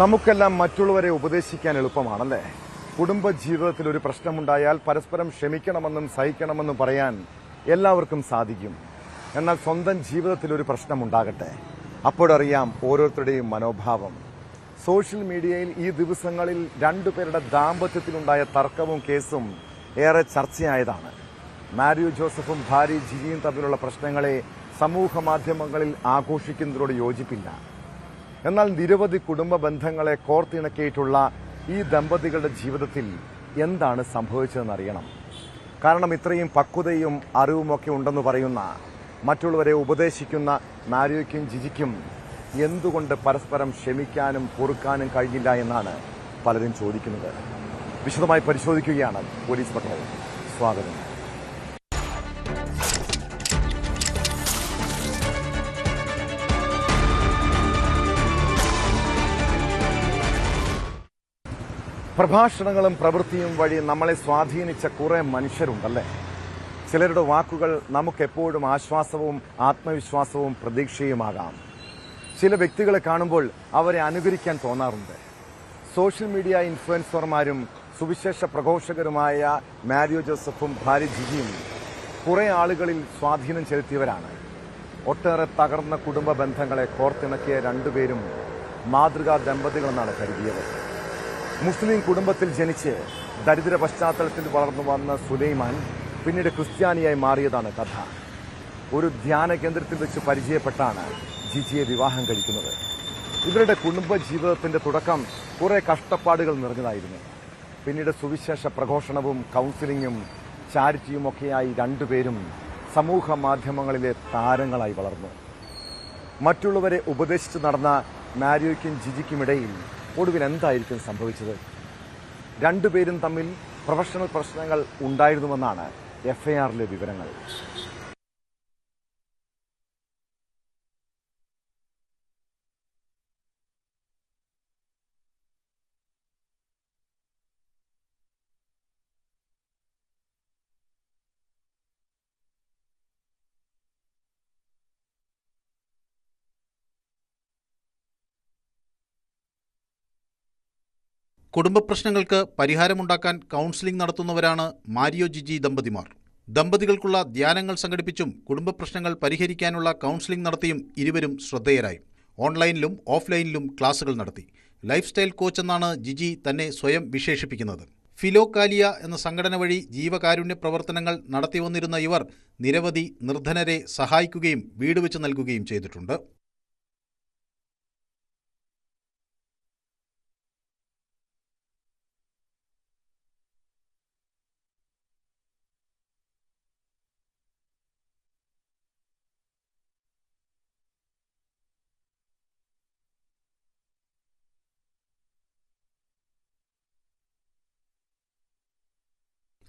നമുക്കെല്ലാം മറ്റുള്ളവരെ ഉപദേശിക്കാൻ എളുപ്പമാണല്ലേ? കുടുംബജീവിതത്തിൽ ഒരു പ്രശ്നമുണ്ടായാൽ പരസ്പരം ക്ഷമിക്കണമെന്നും സഹിക്കണമെന്നും പറയാൻ എല്ലാവർക്കും സാധിക്കും. എന്നാൽ സ്വന്തം ജീവിതത്തിൽ ഒരു പ്രശ്നമുണ്ടാകട്ടെ, അപ്പോഴറിയാം ഓരോരുത്തരുടെയും മനോഭാവം. സോഷ്യൽ മീഡിയയിൽ ഈ ദിവസങ്ങളിൽ രണ്ടുപേരുടെ ദാമ്പത്യത്തിലുണ്ടായ തർക്കവും കേസും ഏറെ ചർച്ചയായതാണ്. മാരിയോ ജോസഫും ഭാര്യ ജിജിയും തമ്മിലുള്ള പ്രശ്നങ്ങളെ സമൂഹ മാധ്യമങ്ങളിൽ ആഘോഷിക്കുന്നതിനോട് യോജിപ്പില്ല. എന്നാൽ നിരവധി കുടുംബ ബന്ധങ്ങളെ കോർത്തിണക്കിയിട്ടുള്ള ഈ ദമ്പതികളുടെ ജീവിതത്തിൽ എന്താണ് സംഭവിച്ചതെന്നറിയണം. കാരണം ഇത്രയും പക്വതയും അറിവുമൊക്കെ ഉണ്ടെന്ന് പറയുന്ന, മറ്റുള്ളവരെ ഉപദേശിക്കുന്ന മാരിയോയ്ക്കും ജിജിക്കും എന്തുകൊണ്ട് പരസ്പരം ക്ഷമിക്കാനും പൊറുക്കാനും കഴിഞ്ഞില്ല എന്നാണ് പലരും ചോദിക്കുന്നത്. വിശദമായി പരിശോധിക്കുകയാണ് പോലീസ് പട്രോൾ. സ്വാഗതം. പ്രഭാഷണങ്ങളും പ്രവൃത്തിയും വഴി നമ്മളെ സ്വാധീനിച്ച കുറെ മനുഷ്യരുണ്ടല്ലേ? ചിലരുടെ വാക്കുകൾ നമുക്കെപ്പോഴും ആശ്വാസവും ആത്മവിശ്വാസവും പ്രതീക്ഷയുമാകാം. ചില വ്യക്തികളെ കാണുമ്പോൾ അവരെ അനുകരിക്കാൻ തോന്നാറുണ്ട്. സോഷ്യൽ മീഡിയ ഇൻഫ്ലുവൻസർമാരും സുവിശേഷ പ്രഘോഷകരുമായ മാരിയോ ജോസഫും ഭാര്യ ജിജിയും കുറെ ആളുകളിൽ സ്വാധീനം ചെലുത്തിയവരാണ്. ഒട്ടേറെ തകർന്ന കുടുംബ ബന്ധങ്ങളെ കോർത്തിണക്കിയ രണ്ടുപേരും മാതൃകാ ദമ്പതികളെന്നാണ് കരുതിയത്. മുസ്ലിം കുടുംബത്തിൽ ജനിച്ച് ദരിദ്ര പശ്ചാത്തലത്തിൽ വളർന്നു വന്ന സുലൈമാൻ പിന്നീട് ക്രിസ്ത്യാനിയായി മാറിയതാണ് കഥ. ഒരു ധ്യാന കേന്ദ്രത്തിൽ വെച്ച് പരിചയപ്പെട്ടാണ് ജിജിയെ വിവാഹം കഴിക്കുന്നത്. ഇവരുടെ കുടുംബ ജീവിതത്തിന്റെ തുടക്കം കുറെ കഷ്ടപ്പാടുകൾ നിറഞ്ഞതായിരുന്നു. പിന്നീട് സുവിശേഷ പ്രഘോഷണവും കൗൺസിലിങ്ങും ചാരിറ്റിയുമൊക്കെയായി രണ്ടുപേരും സമൂഹ മാധ്യമങ്ങളിലെ താരങ്ങളായി വളർന്നു. മറ്റുള്ളവരെ ഉപദേശിച്ച് നടന്ന മാരിയോയ്ക്കും ജിജിക്കുമിടയിൽ ഒടുവിൽ എന്തായിരിക്കും സംഭവിച്ചത്? രണ്ടുപേരും തമ്മിൽ പ്രൊഫഷണൽ പ്രശ്നങ്ങൾ ഉണ്ടായിരുന്നുവെന്നാണ് എഫ്ഐആറിലെ വിവരങ്ങൾ. കുടുംബ പ്രശ്നങ്ങൾക്ക് പരിഹാരമുണ്ടാക്കാൻ കൗൺസിലിംഗ് നടത്തുന്നവരാണ് മാരിയോ ജിജി ദമ്പതിമാർ. ദമ്പതികൾക്കുള്ള ധ്യാനങ്ങൾ സംഘടിപ്പിച്ചും കുടുംബ പ്രശ്നങ്ങൾ പരിഹരിക്കാനുള്ള കൗൺസിലിംഗ് നടത്തിയും ഇരുവരും ശ്രദ്ധേയരായി. ഓൺലൈനിലും ഓഫ്ലൈനിലും ക്ലാസുകൾ നടത്തി. ലൈഫ് സ്റ്റൈൽ കോച്ച് എന്നാണ് ജിജി തന്നെ സ്വയം വിശേഷിപ്പിക്കുന്നത്. ഫിലോകാലിയ എന്ന സംഘടന വഴി ജീവകാരുണ്യ പ്രവർത്തനങ്ങൾ നടത്തിവന്നിരുന്ന ഇവർ നിരവധി നിർധനരെ സഹായിക്കുകയും വീട് വെച്ച് നൽകുകയും ചെയ്തിട്ടുണ്ട്.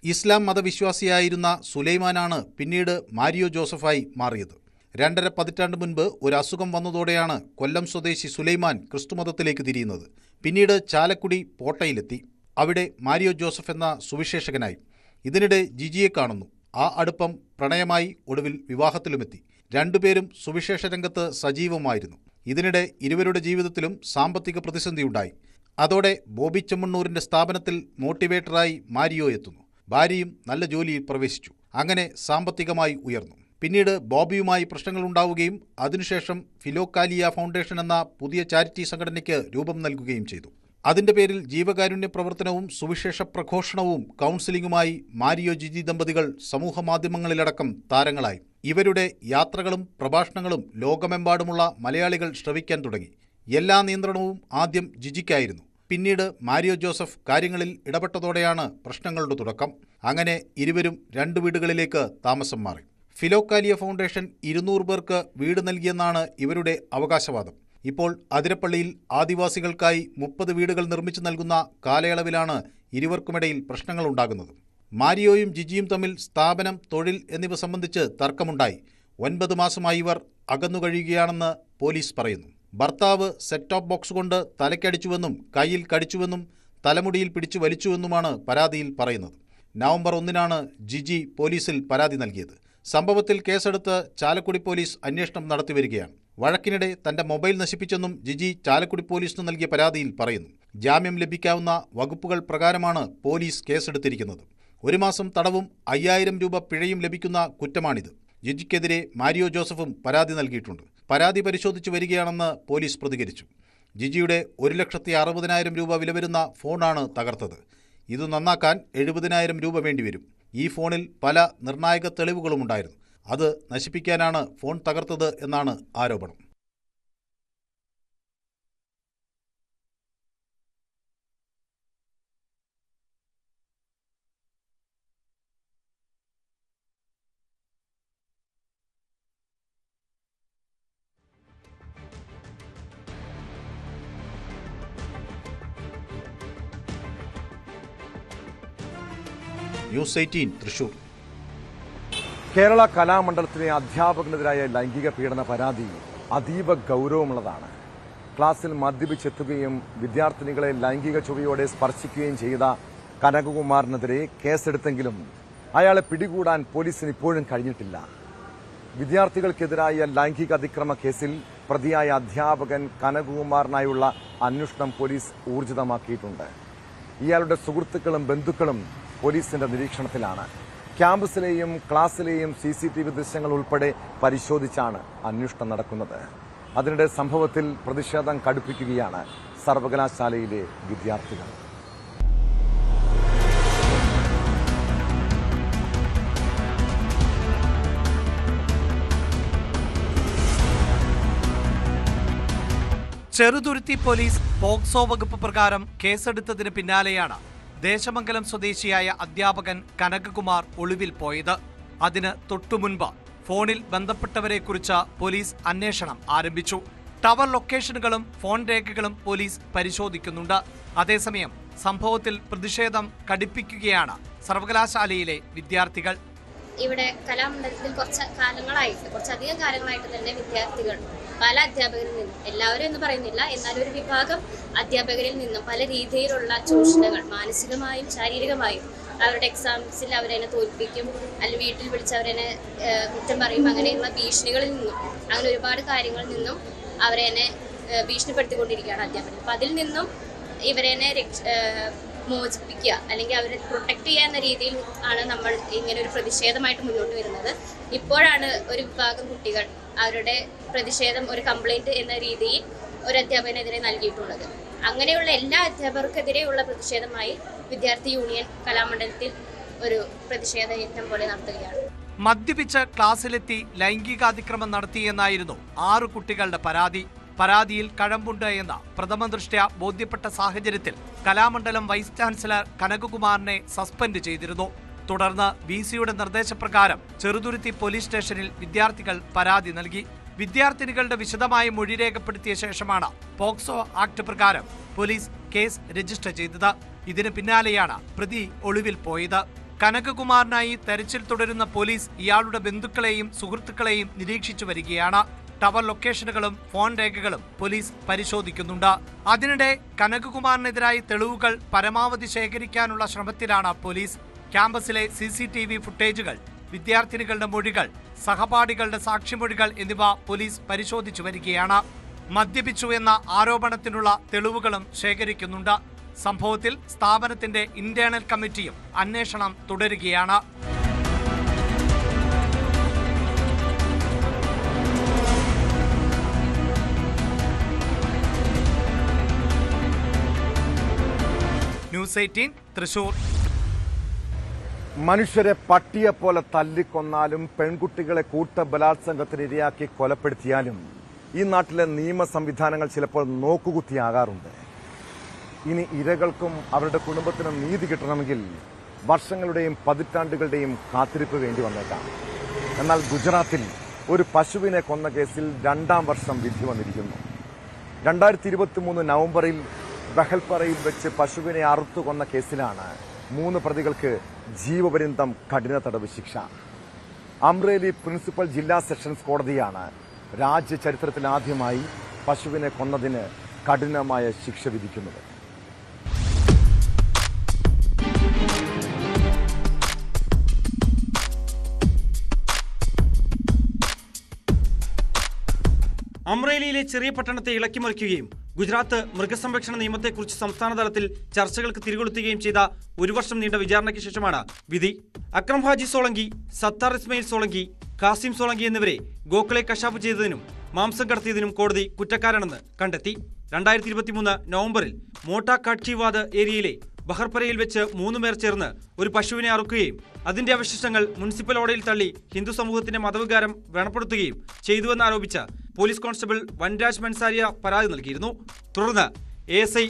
ഇസ്ലാം മതവിശ്വാസിയായിരുന്ന സുലൈമാനാണ് പിന്നീട് മാരിയോ ജോസഫായി മാറിയത്. 2.5 പതിറ്റാണ്ട് മുൻപ് ഒരു അസുഖം വന്നതോടെയാണ് കൊല്ലം സ്വദേശി സുലൈമാൻ ക്രിസ്തുമതത്തിലേക്ക് തിരിയുന്നത്. പിന്നീട് ചാലക്കുടി പോട്ടയിലെത്തി. അവിടെ മാരിയോ ജോസഫ് എന്ന സുവിശേഷകനായി. ഇതിനിടെ ജിജിയെ കാണുന്നു. ആ അടുപ്പം പ്രണയമായി, ഒടുവിൽ വിവാഹത്തിലുമെത്തി. രണ്ടുപേരും സുവിശേഷ രംഗത്ത് സജീവമായിരുന്നു. ഇതിനിടെ ഇരുവരുടെ ജീവിതത്തിലും സാമ്പത്തിക പ്രതിസന്ധിയുണ്ടായി. അതോടെ ബോബി ചെമ്മണ്ണൂരിന്റെ സ്ഥാപനത്തിൽ മോട്ടിവേറ്ററായി മാരിയോ എത്തുന്നു. ഭാര്യയും നല്ല ജോലിയിൽ പ്രവേശിച്ചു. അങ്ങനെ സാമ്പത്തികമായി ഉയർന്നു. പിന്നീട് ബോബിയുമായി പ്രശ്നങ്ങളുണ്ടാവുകയും അതിനുശേഷം ഫിലോകാലിയ ഫൗണ്ടേഷൻ എന്ന പുതിയ ചാരിറ്റി സംഘടനയ്ക്ക് രൂപം നൽകുകയും ചെയ്തു. അതിന്റെ പേരിൽ ജീവകാരുണ്യ പ്രവർത്തനവും സുവിശേഷ പ്രഘോഷണവും കൗൺസിലിംഗുമായി മാരിയോ ജിജി ദമ്പതികൾ സമൂഹമാധ്യമങ്ങളിലടക്കം താരങ്ങളായി. ഇവരുടെ യാത്രകളും പ്രഭാഷണങ്ങളും ലോകമെമ്പാടുമുള്ള മലയാളികൾ ശ്രവിക്കാൻ തുടങ്ങി. എല്ലാ നിയന്ത്രണവും ആദ്യം ജിജിക്കായിരുന്നു. പിന്നീട് മാരിയോ ജോസഫ് കാര്യങ്ങളിൽ ഇടപെട്ടതോടെയാണ് പ്രശ്നങ്ങളുടെ തുടക്കം. അങ്ങനെ ഇരുവരും 2 വീടുകളിലേക്ക് താമസം മാറി. ഫിലോകാലിയ ഫൗണ്ടേഷൻ 200 പേർക്ക് വീട് നൽകിയെന്നാണ് ഇവരുടെ അവകാശവാദം. ഇപ്പോൾ അതിരപ്പള്ളിയിൽ ആദിവാസികൾക്കായി 30 വീടുകൾ നിർമ്മിച്ചു നൽകുന്ന കാലയളവിലാണ് ഇരുവർക്കുമിടയിൽ പ്രശ്നങ്ങളുണ്ടാകുന്നത്. മാരിയോയും ജിജിയും തമ്മിൽ സ്ഥാപനം, തൊഴിൽ എന്നിവ സംബന്ധിച്ച് തർക്കമുണ്ടായി. 9 മാസമായി ഇവർ അകന്നുകഴിയുകയാണെന്ന് പോലീസ് പറയുന്നു. ഭർത്താവ് സെറ്റ് ടോപ്പ് ബോക്സ് കൊണ്ട് തലയ്ക്കടിച്ചുവെന്നും കയ്യിൽ കടിച്ചുവെന്നും തലമുടിയിൽ പിടിച്ചു വലിച്ചുവെന്നുമാണ് പരാതിയിൽ പറയുന്നത്. നവംബർ 1-നാണ് ജിജി പോലീസിൽ പരാതി നൽകിയത്. സംഭവത്തിൽ കേസെടുത്ത് ചാലക്കുടി പോലീസ് അന്വേഷണം നടത്തിവരികയാണ്. വഴക്കിനിടെ തന്റെ മൊബൈൽ നശിപ്പിച്ചെന്നും ജിജി ചാലക്കുടി പോലീസിന് നൽകിയ പരാതിയിൽ പറയുന്നു. ജാമ്യം ലഭിക്കാവുന്ന വകുപ്പുകൾ പ്രകാരമാണ് പോലീസ് കേസെടുത്തിരിക്കുന്നത്. 1 മാസം തടവും 5000 രൂപ പിഴയും ലഭിക്കുന്ന കുറ്റമാണിത്. ജിജിക്കെതിരെ മാരിയോ ജോസഫും പരാതി നൽകിയിട്ടുണ്ട്. പരാതി പരിശോധിച്ചു വരികയാണെന്ന് പോലീസ് പ്രതികരിച്ചു. ജിജിയുടെ 1,60,000 രൂപ വില വരുന്ന ഫോണാണ് തകർത്തത്. ഇത് നന്നാക്കാൻ 70,000 രൂപ വേണ്ടിവരും. ഈ ഫോണിൽ പല നിർണായക തെളിവുകളുമുണ്ടായിരുന്നു. അത് നശിപ്പിക്കാനാണ് ഫോൺ തകർത്തത് എന്നാണ് ആരോപണം. ന്യൂസ് 18 തൃശൂർ. കേരള കലാമണ്ഡലത്തിലെ അധ്യാപകനെതിരായ ലൈംഗിക പീഡന പരാതി അതീവ ഗൗരവമുള്ളതാണ്. ക്ലാസ്സിൽ മദ്യപിച്ചെത്തുകയും വിദ്യാർത്ഥിനികളെ ലൈംഗിക ചുവയോടെ സ്പർശിക്കുകയും ചെയ്ത കനകകുമാറിനെതിരെ കേസെടുത്തെങ്കിലും അയാളെ പിടികൂടാൻ പോലീസിന് ഇപ്പോഴും കഴിഞ്ഞിട്ടില്ല. വിദ്യാർത്ഥികൾക്കെതിരായ ലൈംഗിക അതിക്രമ കേസിൽ പ്രതിയായ അധ്യാപകൻ കനകകുമാറിനായുള്ള അന്വേഷണം പോലീസ് ഊർജിതമാക്കിയിട്ടുണ്ട്. ഇയാളുടെ സുഹൃത്തുക്കളും ബന്ധുക്കളും പോലീസിന്റെ നിരീക്ഷണത്തിലാണ്. ക്യാമ്പസിലെയും ക്ലാസ്സിലെയും CCTV ദൃശ്യങ്ങൾ ഉൾപ്പെടെ പരിശോധിച്ചാണ് അന്വേഷണം നടക്കുന്നത്. അതിനിടെ സംഭവത്തിൽ പ്രതിഷേധം കടുപ്പിക്കുകയാണ് സർവകലാശാലയിലെ വിദ്യാർത്ഥികൾ. ചെറുതുരുത്തി പോലീസ് പോക്സോ വകുപ്പ് പ്രകാരം കേസെടുത്തതിന് പിന്നാലെയാണ് ദേശമംഗലം സ്വദേശിയായ അധ്യാപകൻ കനകകുമാർ ഒളിവിൽ പോയത്. അതിന് തൊട്ടുമുൻപ് ഫോണിൽ ബന്ധപ്പെട്ടവരെക്കുറിച്ച് പോലീസ് അന്വേഷണം ആരംഭിച്ചു. ടവർ ലൊക്കേഷനുകളും ഫോൺ രേഖകളും പോലീസ് പരിശോധിക്കുന്നുണ്ട്. അതേസമയം സംഭവത്തിൽ പ്രതിഷേധം കടുപ്പിക്കുകയാണ് സർവകലാശാലയിലെ വിദ്യാർത്ഥികൾ. ഇവിടെ കലാമണ്ഡലത്തിൽ കുറച്ചധികം കാലങ്ങളായിട്ട് തന്നെ വിദ്യാർത്ഥികൾ പല അധ്യാപകരിൽ നിന്നും, എല്ലാവരും എന്ന് പറയുന്നില്ല, എന്നാൽ ഒരു വിഭാഗം അധ്യാപകരിൽ നിന്നും പല രീതിയിലുള്ള ചൂഷണങ്ങൾ, മാനസികമായും ശാരീരികമായും, അവരുടെ എക്സാംസിൽ അവരെന്നെ തോൽപ്പിക്കും, അല്ലെങ്കിൽ വീട്ടിൽ വിളിച്ച് അവരെന്നെ കുറ്റം പറയും, അങ്ങനെയുള്ള ഭീഷണികളിൽ നിന്നും, അങ്ങനെ ഒരുപാട് കാര്യങ്ങളിൽ നിന്നും അവരെന്നെ ഭീഷണിപ്പെടുത്തിക്കൊണ്ടിരിക്കുകയാണ് അധ്യാപകർ. അപ്പം അതിൽ നിന്നും ഇവരെന്നെ മോചിപ്പിക്കുക അല്ലെങ്കിൽ അവരെ പ്രൊട്ടക്ട് ചെയ്യുക എന്ന രീതിയിൽ ആണ് നമ്മൾ ഇങ്ങനെ ഒരു പ്രതിഷേധമായിട്ട് മുന്നോട്ട് വരുന്നത്. ഇപ്പോഴാണ് ഒരു വിഭാഗം കുട്ടികൾ അവരുടെ പ്രതിഷേധം ഒരു കംപ്ലൈന്റ് എന്ന രീതിയിൽ ഒരു അധ്യാപകനെതിരെ നൽകിയിട്ടുള്ളത്. അങ്ങനെയുള്ള എല്ലാ അധ്യാപകർക്കെതിരെയുള്ള പ്രതിഷേധമായി വിദ്യാർത്ഥി യൂണിയൻ കലാമണ്ഡലത്തിൽ ഒരു പ്രതിഷേധ യജ്ഞം പോലെ നടത്തുകയാണ്. മദ്യപിച്ച് ക്ലാസ്സിലെത്തി ലൈംഗികാതിക്രമം നടത്തിയെന്നായിരുന്നു 6 കുട്ടികളുടെ പരാതി. പരാതിയിൽ കഴമ്പുണ്ട് എന്ന് പ്രഥമ ദൃഷ്ട്യാ ബോധ്യപ്പെട്ട സാഹചര്യത്തിൽ കലാമണ്ഡലം വൈസ് ചാൻസലർ കനകകുമാറിനെ സസ്പെൻഡ് ചെയ്തിരുന്നു. തുടർന്ന് VC-യുടെ നിർദ്ദേശപ്രകാരം ചെറുതുരുത്തി പോലീസ് സ്റ്റേഷനിൽ വിദ്യാർത്ഥികൾ പരാതി നൽകി. വിദ്യാർത്ഥിനികളുടെ വിശദമായ മൊഴി രേഖപ്പെടുത്തിയ ശേഷമാണ് പോക്സോ ആക്ട് പ്രകാരം പോലീസ് കേസ് രജിസ്റ്റർ ചെയ്തത്. ഇതിന് പിന്നാലെയാണ് പ്രതി ഒളിവിൽ പോയത്. കനകകുമാറിനായി തെരച്ചിൽ തുടരുന്ന പോലീസ് ഇയാളുടെ ബന്ധുക്കളെയും സുഹൃത്തുക്കളെയും നിരീക്ഷിച്ചു വരികയാണ്. ടവർ ലൊക്കേഷനുകളും ഫോൺ രേഖകളും പോലീസ് പരിശോധിക്കുന്നുണ്ട്. അതിനിടെ കനകകുമാറിനെതിരായ തെളിവുകൾ പരമാവധി ശേഖരിക്കാനുള്ള ശ്രമത്തിലാണ് പോലീസ്. ക്യാമ്പസിലെ CCTV ഫുട്ടേജുകൾ, വിദ്യാർത്ഥിനികളുടെ മൊഴികൾ, സഹപാഠികളുടെ സാക്ഷിമൊഴികൾ എന്നിവ പോലീസ് പരിശോധിച്ചു വരികയാണ്. മദ്യപിച്ചു എന്ന ആരോപണത്തിനുള്ള തെളിവുകളും ശേഖരിക്കുന്നുണ്ട്. സംഭവത്തിൽ സ്ഥാപനത്തിന്റെ ഇന്റേണൽ കമ്മിറ്റിയും അന്വേഷണം തുടരുകയാണ്. ന്യൂസ് 18 തൃശൂർ. മനുഷ്യരെ പട്ടിയെപ്പോലെ തല്ലിക്കൊന്നാലും പെൺകുട്ടികളെ കൂട്ടബലാത്സംഗത്തിന് ഇരയാക്കി കൊലപ്പെടുത്തിയാലും ഈ നാട്ടിലെ നിയമ സംവിധാനങ്ങൾ ചിലപ്പോൾ നോക്കുകുത്തിയാകാറുണ്ട്. ഇനി ഇരകൾക്കും അവരുടെ കുടുംബത്തിനും നീതി കിട്ടണമെങ്കിൽ വർഷങ്ങളുടെയും പതിറ്റാണ്ടുകളുടെയും കാത്തിരിപ്പ് വേണ്ടി വന്നേക്കാം. എന്നാൽ ഗുജറാത്തിൽ ഒരു പശുവിനെ കൊന്ന കേസിൽ 2ാം വർഷം വിധി വന്നിരിക്കുന്നു. 2023 നവംബറിൽ ബഹൽപ്പറയിൽ വെച്ച് പശുവിനെ അറുത്തു കൊന്ന കേസിലാണ് 3 പ്രതികൾക്ക് ജീവപര്യന്തം കഠിന തടവ് ശിക്ഷ. അമ്രേലി പ്രിൻസിപ്പൽ ജില്ലാ സെഷൻസ് കോടതിയാണ് രാജ്യചരിത്രത്തിലാദ്യമായി പശുവിനെ കൊന്നതിന് കഠിനമായ ശിക്ഷ വിധിക്കുന്നത്. അമ്രേലിയിലെ ചെറിയ പട്ടണത്തെ ഇളക്കിമറിക്കുകയും ഗുജറാത്ത് മൃഗസംരക്ഷണ നിയമത്തെക്കുറിച്ച് സംസ്ഥാന തലത്തിൽ ചർച്ചകൾക്ക് തിരികൊളുത്തുകയും ചെയ്ത 1 വർഷം നീണ്ട വിചാരണയ്ക്ക് ശേഷമാണ് വിധി. അക്രം ഹാജി സോളങ്കി, സത്താർ ഇസ്മയിൽ സോളങ്കി, കാസിം സോളങ്കി എന്നിവരെ ഗോഖലെ കശാപ്പ് ചെയ്തതിനും മാംസം കടത്തിയതിനും കോടതി കുറ്റക്കാരാണെന്ന് കണ്ടെത്തി. 2023 നവംബറിൽ മോട്ട കാട്കിവാദ് ഏരിയയിലെ ബഹർപരയിൽ വെച്ച് 3 പേർ ചേർന്ന് ഒരു പശുവിനെ അറുക്കുകയും അതിന്റെ അവശിഷ്ടങ്ങൾ മുനിസിപ്പൽ ഓടയിൽ തള്ളി ഹിന്ദു സമൂഹത്തിന്റെ മതവികാരം വ്രണപ്പെടുത്തുകയും ചെയ്തുവെന്നാരോപിച്ച് പോലീസ് കോൺസ്റ്റബിൾ വൻരാജ് മൻസാരിയ പരാതി നൽകിയിരുന്നു. തുടർന്ന് ASI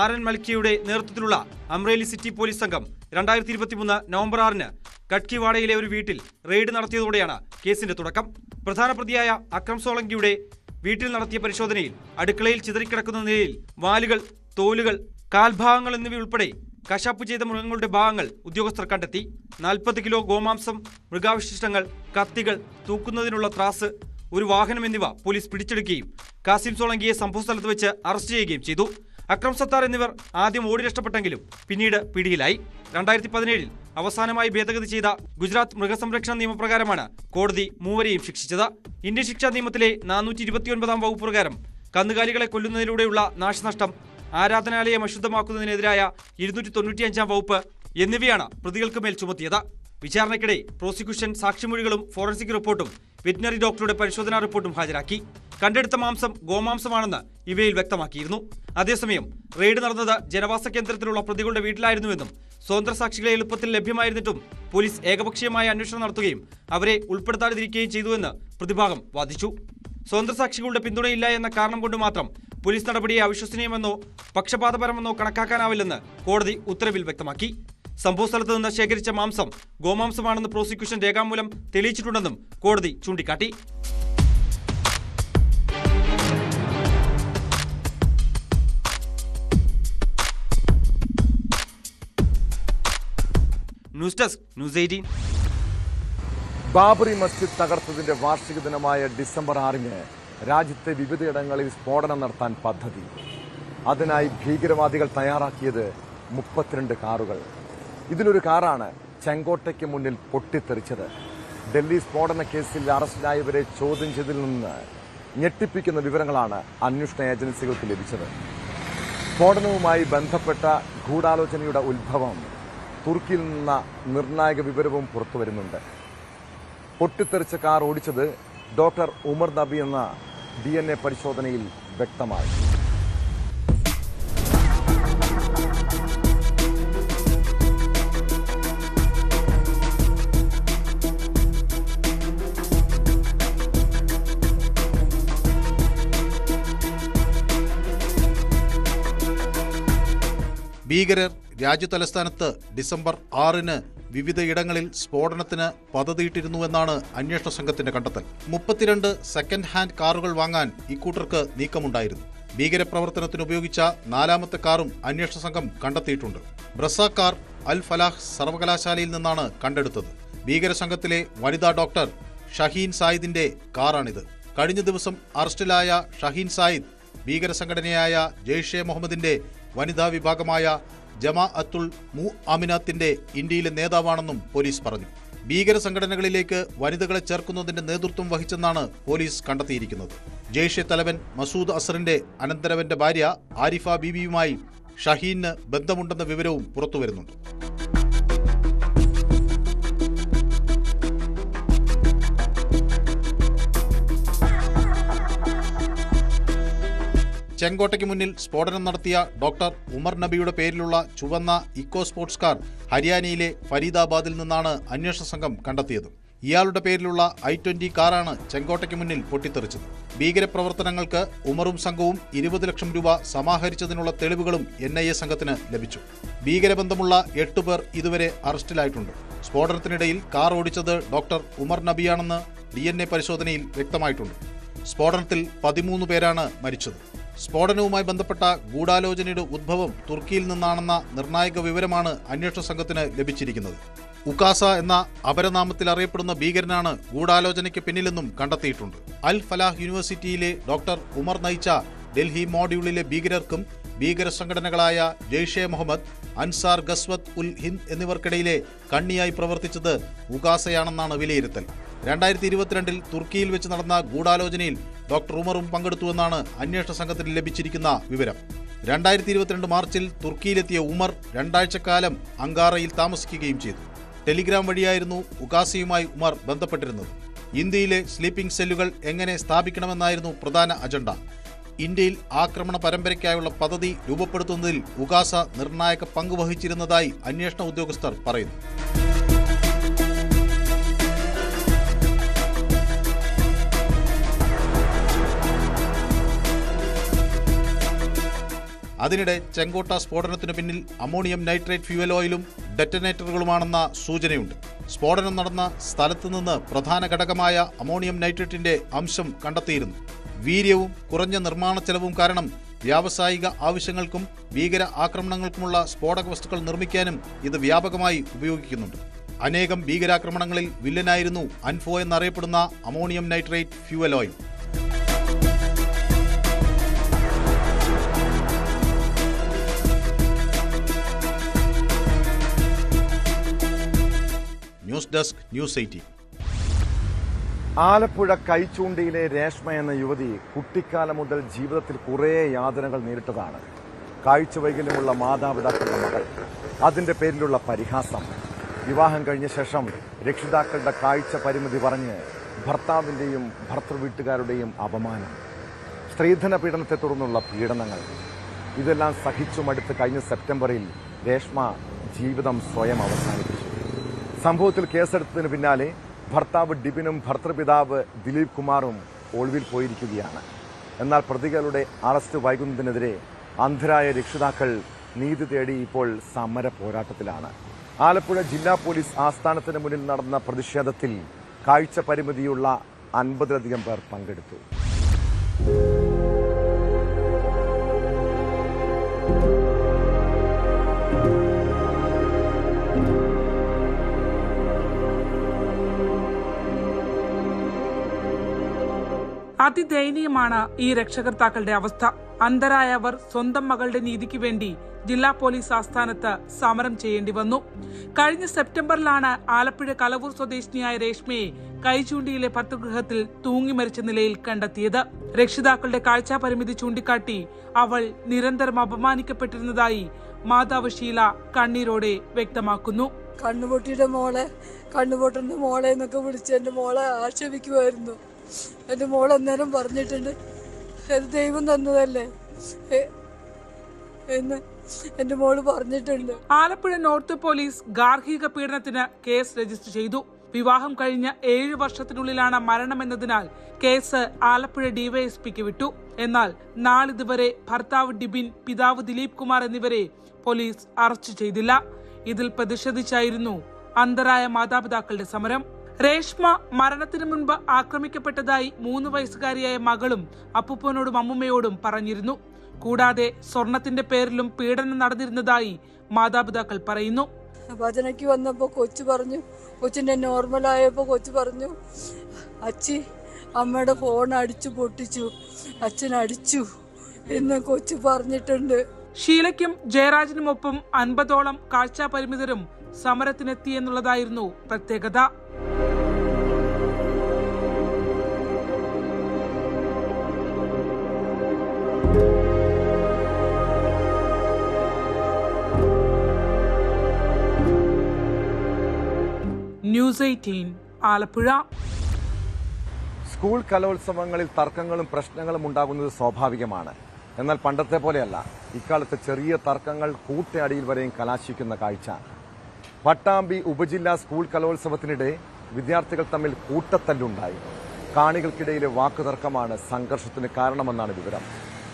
RN മൽക്കിയുടെ നേതൃത്വത്തിലുള്ള അമ്രേലി സിറ്റി പോലീസ് സംഘം 2023 നവംബർ 6 കട്കിവാഡയിലെ ഒരു വീട്ടിൽ റെയ്ഡ് നടത്തിയതോടെയാണ് കേസിന്റെ തുടക്കം. പ്രധാന പ്രതിയായ അക്രം സോളങ്കിയുടെ വീട്ടിൽ നടത്തിയ പരിശോധനയിൽ അടുക്കളയിൽ ചിതറിക്കിടക്കുന്ന നിലയിൽ വാലുകൾ, തോലുകൾ, കാൽഭാഗങ്ങൾ എന്നിവയുൾപ്പെടെ കശാപ്പ് ചെയ്ത മൃഗങ്ങളുടെ ഭാഗങ്ങൾ ഉദ്യോഗസ്ഥർ കണ്ടെത്തി. 40 കിലോ ഗോമാംസം, മൃഗാവശിഷ്ടങ്ങൾ, കത്തികൾ, തൂക്കുന്നതിനുള്ള ത്രാസ്, ഒരു വാഹനം എന്നിവ പോലീസ് പിടിച്ചെടുക്കുകയും കാസിം സോളങ്കിയെ സംഭവസ്ഥലത്ത് വെച്ച് അറസ്റ്റ് ചെയ്യുകയും ചെയ്തു. അക്രം സത്താർ എന്നിവർ ആദ്യം ഓടി രക്ഷപ്പെട്ടെങ്കിലും പിന്നീട് പിടിയിലായി. 2017 അവസാനമായി ഭേദഗതി ചെയ്ത ഗുജറാത്ത് മൃഗസംരക്ഷണ നിയമപ്രകാരമാണ് കോടതി മൂവരെയും ശിക്ഷിച്ചത്. ഇന്ത്യൻ ശിക്ഷാ നിയമത്തിലെ 429 വകുപ്പ് പ്രകാരം കന്നുകാലികളെ കൊല്ലുന്നതിലൂടെയുള്ള നാശനഷ്ടം, ആരാധനാലയം അശുദ്ധമാക്കുന്നതിനെതിരായ 295 വകുപ്പ് എന്നിവയാണ് പ്രതികൾക്ക് മേൽ ചുമത്തിയത്. വിചാരണയ്ക്കിടെ പ്രോസിക്യൂഷൻ സാക്ഷിമൊഴികളും ഫോറൻസിക് റിപ്പോർട്ടും വെറ്റിനറി ഡോക്ടറുടെ പരിശോധനാ റിപ്പോർട്ടും ഹാജരാക്കി. കണ്ടെടുത്ത മാംസം ഗോമാംസമാണെന്ന് ഇവയിൽ വ്യക്തമാക്കിയിരുന്നു. അതേസമയം റെയ്ഡ് നടന്നത് ജനവാസ കേന്ദ്രത്തിലുള്ള പ്രതികളുടെ വീട്ടിലായിരുന്നുവെന്നും സ്വതന്ത്ര സാക്ഷികളെ എളുപ്പത്തിൽ ലഭ്യമായിരുന്നിട്ടും പോലീസ് ഏകപക്ഷീയമായ അന്വേഷണം നടത്തുകയും അവരെ ഉൾപ്പെടുത്താതിരിക്കുകയും ചെയ്തുവെന്ന് പ്രതിഭാഗം വാദിച്ചു. സ്വതന്ത്ര സാക്ഷികളുടെ പിന്തുണയില്ല എന്ന കാരണം കൊണ്ട് മാത്രം പോലീസ് നടപടിയെ അവിശ്വസനീയമെന്നോ പക്ഷപാതപരമെന്നോ കണക്കാക്കാനാവില്ലെന്ന് കോടതി ഉത്തരവിൽ വ്യക്തമാക്കി. സംഭവസ്ഥലത്ത് നിന്ന് ശേഖരിച്ച മാംസം ഗോമാംസമാണെന്ന് പ്രോസിക്യൂഷൻ രേഖാമൂലം തെളിയിച്ചിട്ടുണ്ടെന്നും കോടതി ചൂണ്ടിക്കാട്ടി. News desk, news 18. Babri Masjid തകർത്തതിന്റെ വാർഷിക ദിനമായ ഡിസംബർ 6 രാജ്യത്തെ വിവിധയിടങ്ങളിൽ സ്ഫോടനം നടത്താൻ പദ്ധതി. അതിനായി ഭീകരവാദികൾ തയ്യാറാക്കിയത് 32 കാറുകൾ. ഇതിലൊരു കാറാണ് ചെങ്കോട്ടയ്ക്ക് മുന്നിൽ പൊട്ടിത്തെറിച്ചത്. ഡൽഹി സ്ഫോടന കേസിൽ അറസ്റ്റിലായവരെ ചോദ്യം ചെയ്തതിൽ നിന്ന് ഞെട്ടിപ്പിക്കുന്ന വിവരങ്ങളാണ് അന്വേഷണ ഏജൻസികൾക്ക് ലഭിച്ചത്. സ്ഫോടനവുമായി ബന്ധപ്പെട്ട ഗൂഢാലോചനയുടെ ഉത്ഭവം തുർക്കിയിൽ നിന്ന നിർണായക വിവരവും പുറത്തുവരുന്നുണ്ട്. പൊട്ടിത്തെറിച്ച കാർ ഓടിച്ചത് ഡോക്ടർ ഉമർ നബി എന്ന DNA പരിശോധനയിൽ വ്യക്തമായി. ഭീകരർ രാജ്യതലസ്ഥാനത്ത് ഡിസംബർ 6 വിവിധയിടങ്ങളിൽ സ്ഫോടനത്തിന് പദ്ധതിയിട്ടിരുന്നുവെന്നാണ് അന്വേഷണ സംഘത്തിന്റെ കണ്ടെത്തൽ. 32 സെക്കൻഡ് ഹാൻഡ് കാറുകൾ വാങ്ങാൻ ഇക്കൂട്ടർക്ക് നീക്കമുണ്ടായിരുന്നു. ഭീകരപ്രവർത്തനത്തിന് ഉപയോഗിച്ച 4ാമത്തെ കാറും അന്വേഷണ സംഘം കണ്ടെത്തിയിട്ടുണ്ട്. ബ്രസ കാർ അൽ ഫലാഹ് സർവകലാശാലയിൽ നിന്നാണ് കണ്ടെടുത്തത്. ഭീകരസംഘത്തിലെ വനിതാ ഡോക്ടർ ഷഹീൻ സായിദിന്റെ കാറാണിത്. കഴിഞ്ഞ ദിവസം അറസ്റ്റിലായ ഷഹീൻ സായിദ് ഭീകരസംഘടനയായ ജെയ്ഷെ മുഹമ്മദിന്റെ വനിതാ വിഭാഗമായ ജമാഅത്തുൽ മുഅ്മിനാത്തിന്റെ ഇന്ത്യയിലെ നേതാവാണെന്നും പോലീസ് പറഞ്ഞു. ഭീകര സംഘടനകളിലേക്ക് വനിതകളെ ചേർക്കുന്നതിന്റെ നേതൃത്വം വഹിച്ചെന്നാണ് പോലീസ് കണ്ടെത്തിയിരിക്കുന്നത്. ജെയ്ഷെ തലവൻ മസൂദ് അസറിന്റെ അനന്തരവന്റെ ഭാര്യ ആരിഫ ബീബിയുമായി ഷഹീന് ബന്ധമുണ്ടെന്ന വിവരവും പുറത്തുവരുന്നുണ്ട്. ചെങ്കോട്ടയ്ക്ക് മുന്നിൽ സ്ഫോടനം നടത്തിയ ഡോക്ടർ ഉമർ നബിയുടെ പേരിലുള്ള ചുവന്ന ഇക്കോ സ്പോർട്സ് കാർ ഹരിയാനയിലെ ഫരീദാബാദിൽ നിന്നാണ് അന്വേഷണ സംഘം കണ്ടെത്തിയത്. ഇയാളുടെ പേരിലുള്ള i20 കാറാണ് ചെങ്കോട്ടയ്ക്ക് മുന്നിൽ പൊട്ടിത്തെറിച്ചത്. ഭീകരപ്രവർത്തനങ്ങൾക്ക് ഉമറും സംഘവും 20 ലക്ഷം രൂപ സമാഹരിച്ചതിനുള്ള തെളിവുകളും NIA സംഘത്തിന് ലഭിച്ചു. ഭീകരബന്ധമുള്ള 8 പേർ ഇതുവരെ അറസ്റ്റിലായിട്ടുണ്ട്. സ്ഫോടനത്തിനിടയിൽ കാർ ഓടിച്ചത് ഡോക്ടർ ഉമർ നബിയാണെന്ന് DNA പരിശോധനയിൽ വ്യക്തമായിട്ടുണ്ട്. സ്ഫോടനത്തിൽ 13 പേരാണ് മരിച്ചത്. സ്ഫോടനവുമായി ബന്ധപ്പെട്ട ഗൂഢാലോചനയുടെ ഉദ്ഭവം തുർക്കിയിൽ നിന്നാണെന്ന നിർണായക വിവരമാണ് അന്വേഷണ സംഘത്തിന് ലഭിച്ചിരിക്കുന്നത്. ഉക്കാസ എന്ന അപരനാമത്തിൽ അറിയപ്പെടുന്ന ഭീകരനാണ് ഗൂഢാലോചനയ്ക്ക് പിന്നിലെന്നും കണ്ടെത്തിയിട്ടുണ്ട്. അൽ ഫലാഹ് യൂണിവേഴ്സിറ്റിയിലെ ഡോക്ടർ ഉമർ നയിച്ച ഡൽഹി മോഡ്യൂളിലെ ഭീകരർക്കും ഭീകര സംഘടനകളായ ജെയ്ഷെ മുഹമ്മദ്, അൻസാർ ഗസ്വത്ത് ഉൽ ഹിന്ദ് എന്നിവർക്കിടയിലെ കണ്ണിയായി പ്രവർത്തിച്ചത് ഉകാസയാണെന്നാണ് വിലയിരുത്തൽ. 2022 തുർക്കിയിൽ വെച്ച് നടന്ന ഗൂഢാലോചനയിൽ ഡോക്ടർ ഉമറും പങ്കെടുത്തുവെന്നാണ് അന്വേഷണ സംഘത്തിന് ലഭിച്ചിരിക്കുന്ന വിവരം. 2022 മാർച്ചിൽ തുർക്കിയിലെത്തിയ ഉമർ 2 ആഴ്ചക്കാലം അങ്കാറയിൽ താമസിക്കുകയും ചെയ്തു. ടെലിഗ്രാം വഴിയായിരുന്നു ഉകാസയുമായി ഉമർ ബന്ധപ്പെട്ടിരുന്നത്. ഇന്ത്യയിലെ സ്ലീപ്പിംഗ് സെല്ലുകൾ എങ്ങനെ സ്ഥാപിക്കണമെന്നായിരുന്നു പ്രധാന അജണ്ട. ഇന്ത്യയിൽ ആക്രമണ പരമ്പരയ്ക്കായുള്ള പദ്ധതി രൂപപ്പെടുത്തുന്നതിൽ ഉകാസ നിർണായക പങ്ക് വഹിച്ചിരുന്നതായി അന്വേഷണ ഉദ്യോഗസ്ഥർ പറയുന്നു. അതിനിടെ ചെങ്കോട്ട സ്ഫോടനത്തിനു പിന്നിൽ അമോണിയം നൈട്രേറ്റ് ഫ്യൂവൽ ഓയിലും ഡെറ്റനേറ്ററുകളുമാണെന്ന സൂചനയുണ്ട്. സ്ഫോടനം നടന്ന സ്ഥലത്തു നിന്ന് പ്രധാന ഘടകമായ അമോണിയം നൈട്രേറ്റിന്റെ അംശം കണ്ടെത്തിയിരുന്നു. വീര്യവും കുറഞ്ഞ നിർമ്മാണ ചെലവും കാരണം വ്യാവസായിക ആവശ്യങ്ങൾക്കും ഭീകര ആക്രമണങ്ങൾക്കുമുള്ള സ്ഫോടക വസ്തുക്കൾ നിർമ്മിക്കാനും ഇത് വ്യാപകമായി ഉപയോഗിക്കുന്നുണ്ട്. അനേകം ഭീകരാക്രമണങ്ങളിൽ വില്ലനായിരുന്നു അൻഫോ എന്നറിയപ്പെടുന്ന ammonium nitrate fuel oil. News desk news 18. Alappuzha കൈച്ചൂണ്ടിയിലെ രേഷ്മ എന്ന യുവതി കുട്ടിക്കാലം മുതൽ ജീവിതത്തിൽ കുറേ യാതനകൾ നേരിട്ടതാണ്. കാഴ്ച വൈകല്യമുള്ള മാതാപിതാക്കളുടെ മകൾ, അതിന്റെ പേരിലുള്ള പരിഹാസം, വിവാഹം കഴിഞ്ഞ ശേഷം രക്ഷിതാക്കളുടെ കാഴ്ച പരിമിതി പറഞ്ഞ് ഭർത്താവിന്റെയും ഭർത്തൃവീട്ടുകാരുടെയും അപമാനം, സ്ത്രീധന പീഡനത്തെ തുടർന്നുള്ള പീഡനങ്ങൾ, ഇതെല്ലാം സഹിച്ചുമടുത്ത് കഴിഞ്ഞ സെപ്റ്റംബറിൽ രേഷ്മ ജീവിതം സ്വയം അവസാനിപ്പിച്ചു. സംഭവത്തിൽ കേസെടുത്തതിന് പിന്നാലെ ഭർത്താവ് ഡിബിനും ഭർത്തൃപിതാവ് ദിലീപ് കുമാറും ഒളിവിൽ പോയിരിക്കുകയാണ്. എന്നാൽ പ്രതികളുടെ അറസ്റ്റ് വൈകുന്നതിനെതിരെ അന്ധരായ രക്ഷിതാക്കൾ നീതി തേടി ഇപ്പോൾ സമര പോരാട്ടത്തിലാണ്. ആലപ്പുഴ ജില്ലാ പോലീസ് ആസ്ഥാനത്തിന് മുന്നിൽ നടന്ന പ്രതിഷേധത്തിൽ കാഴ്ച പരിമിതിയുള്ള 50-ലധികം പേർ പങ്കെടുത്തു. അതിദയനീയമാണ് ഈ രക്ഷകർത്താക്കളുടെ അവസ്ഥ. അന്ധരായവർ സ്വന്തം മകളുടെ നീതിക്ക് വേണ്ടി ജില്ലാ പോലീസ് ആസ്ഥാനത്ത് സമരം ചെയ്യേണ്ടി വന്നു. കഴിഞ്ഞ സെപ്റ്റംബറിലാണ് ആലപ്പുഴ കലവൂർ സ്വദേശിനിയായ രേഷ്മയെ കൈചൂണ്ടിയിലെ ഭർതൃഗൃഹത്തിൽ തൂങ്ങി മരിച്ച നിലയിൽ കണ്ടെത്തിയത്. രക്ഷിതാക്കളുടെ കാഴ്ചാ പരിമിതി ചൂണ്ടിക്കാട്ടി അവൾ നിരന്തരം അപമാനിക്കപ്പെട്ടിരുന്നതായി മാതാവ് ഷീല കണ്ണീരോടെ വ്യക്തമാക്കുന്നു. കണ്ണുപൊട്ടിയുടെ മോളെ എന്നൊക്കെ വിളിച്ച് എന്റെ മോളെ ആക്ഷേപിക്കുമായിരുന്നു. എന്റെ മോൾ അന്നേരം പറഞ്ഞിട്ടുണ്ട്, ഇത് ദൈവം തന്നതല്ലേ എന്ന് എന്റെ മോള് പറഞ്ഞിട്ടുണ്ട്. ആലപ്പുഴ നോർത്ത് പോലീസ് ഗാർഹിക പീഡനത്തിന് കേസ് രജിസ്റ്റർ ചെയ്തു. വിവാഹം കഴിഞ്ഞ 7 വർഷത്തിനുള്ളിലാണ് മരണമെന്നതിനാൽ കേസ് ആലപ്പുഴ ഡിവൈഎസ്പിക്ക് വിട്ടു. എന്നാൽ നാളിതുവരെ ഭർത്താവ് ഡിബിൻ, പിതാവ് ദിലീപ് കുമാർ എന്നിവരെ പോലീസ് അറസ്റ്റ് ചെയ്തില്ല. ഇതിൽ പ്രതിഷേധിച്ചായിരുന്നു അന്ധരായ മാതാപിതാക്കളുടെ സമരം. രേഷ്മ മരണത്തിനു മുൻപ് ആക്രമിക്കപ്പെട്ടതായി 3 വയസ്സുകാരിയായ മകളും അപ്പൂപ്പനോടും അമ്മുമ്മയോടും പറഞ്ഞിരുന്നു. കൂടാതെ സ്വർണത്തിന്റെ പേരിലും പീഡനം നടന്നിരുന്നതായി മാതാപിതാക്കൾ പറയുന്നു. ഭജനയ്ക്ക് വന്നപ്പോ കൊച്ചിന്റെ നോർമലായപ്പോ കൊച്ചു പറഞ്ഞു, അച്ഛി അമ്മയുടെ ഫോൺ അടിച്ചു പൊട്ടിച്ചു, അച്ഛൻ അടിച്ചു എന്ന് കൊച്ചു പറഞ്ഞിട്ടുണ്ട്. ഷീലയ്ക്കും ജയരാജനുമൊപ്പം 50ഓളം കാഴ്ചാ പരിമിതരും സമരത്തിനെത്തിയെന്നുള്ളതായിരുന്നു പ്രത്യേകത. ന്യൂസ് 18 ആലപ്പുഴ. സ്കൂൾ കലോത്സവങ്ങളിൽ തർക്കങ്ങളും പ്രശ്നങ്ങളും ഉണ്ടാകുന്നത് സ്വാഭാവികമാണ്. എന്നാൽ പണ്ടത്തെ പോലെയല്ല. ഇക്കാലത്ത് ചെറിയ തർക്കങ്ങൾ കൂട്ടയടിയിൽ വരെയും കലാശിക്കുന്ന കാഴ്ച. പട്ടാമ്പി ഉപജില്ലാ സ്കൂൾ കലോത്സവത്തിനിടെ വിദ്യാർത്ഥികൾ തമ്മിൽ കൂട്ടത്തല്ലുണ്ടായി. കാണികൾക്കിടയിലെ വാക്കുതർക്കമാണ് സംഘർഷത്തിന് കാരണമെന്നാണ് വിവരം.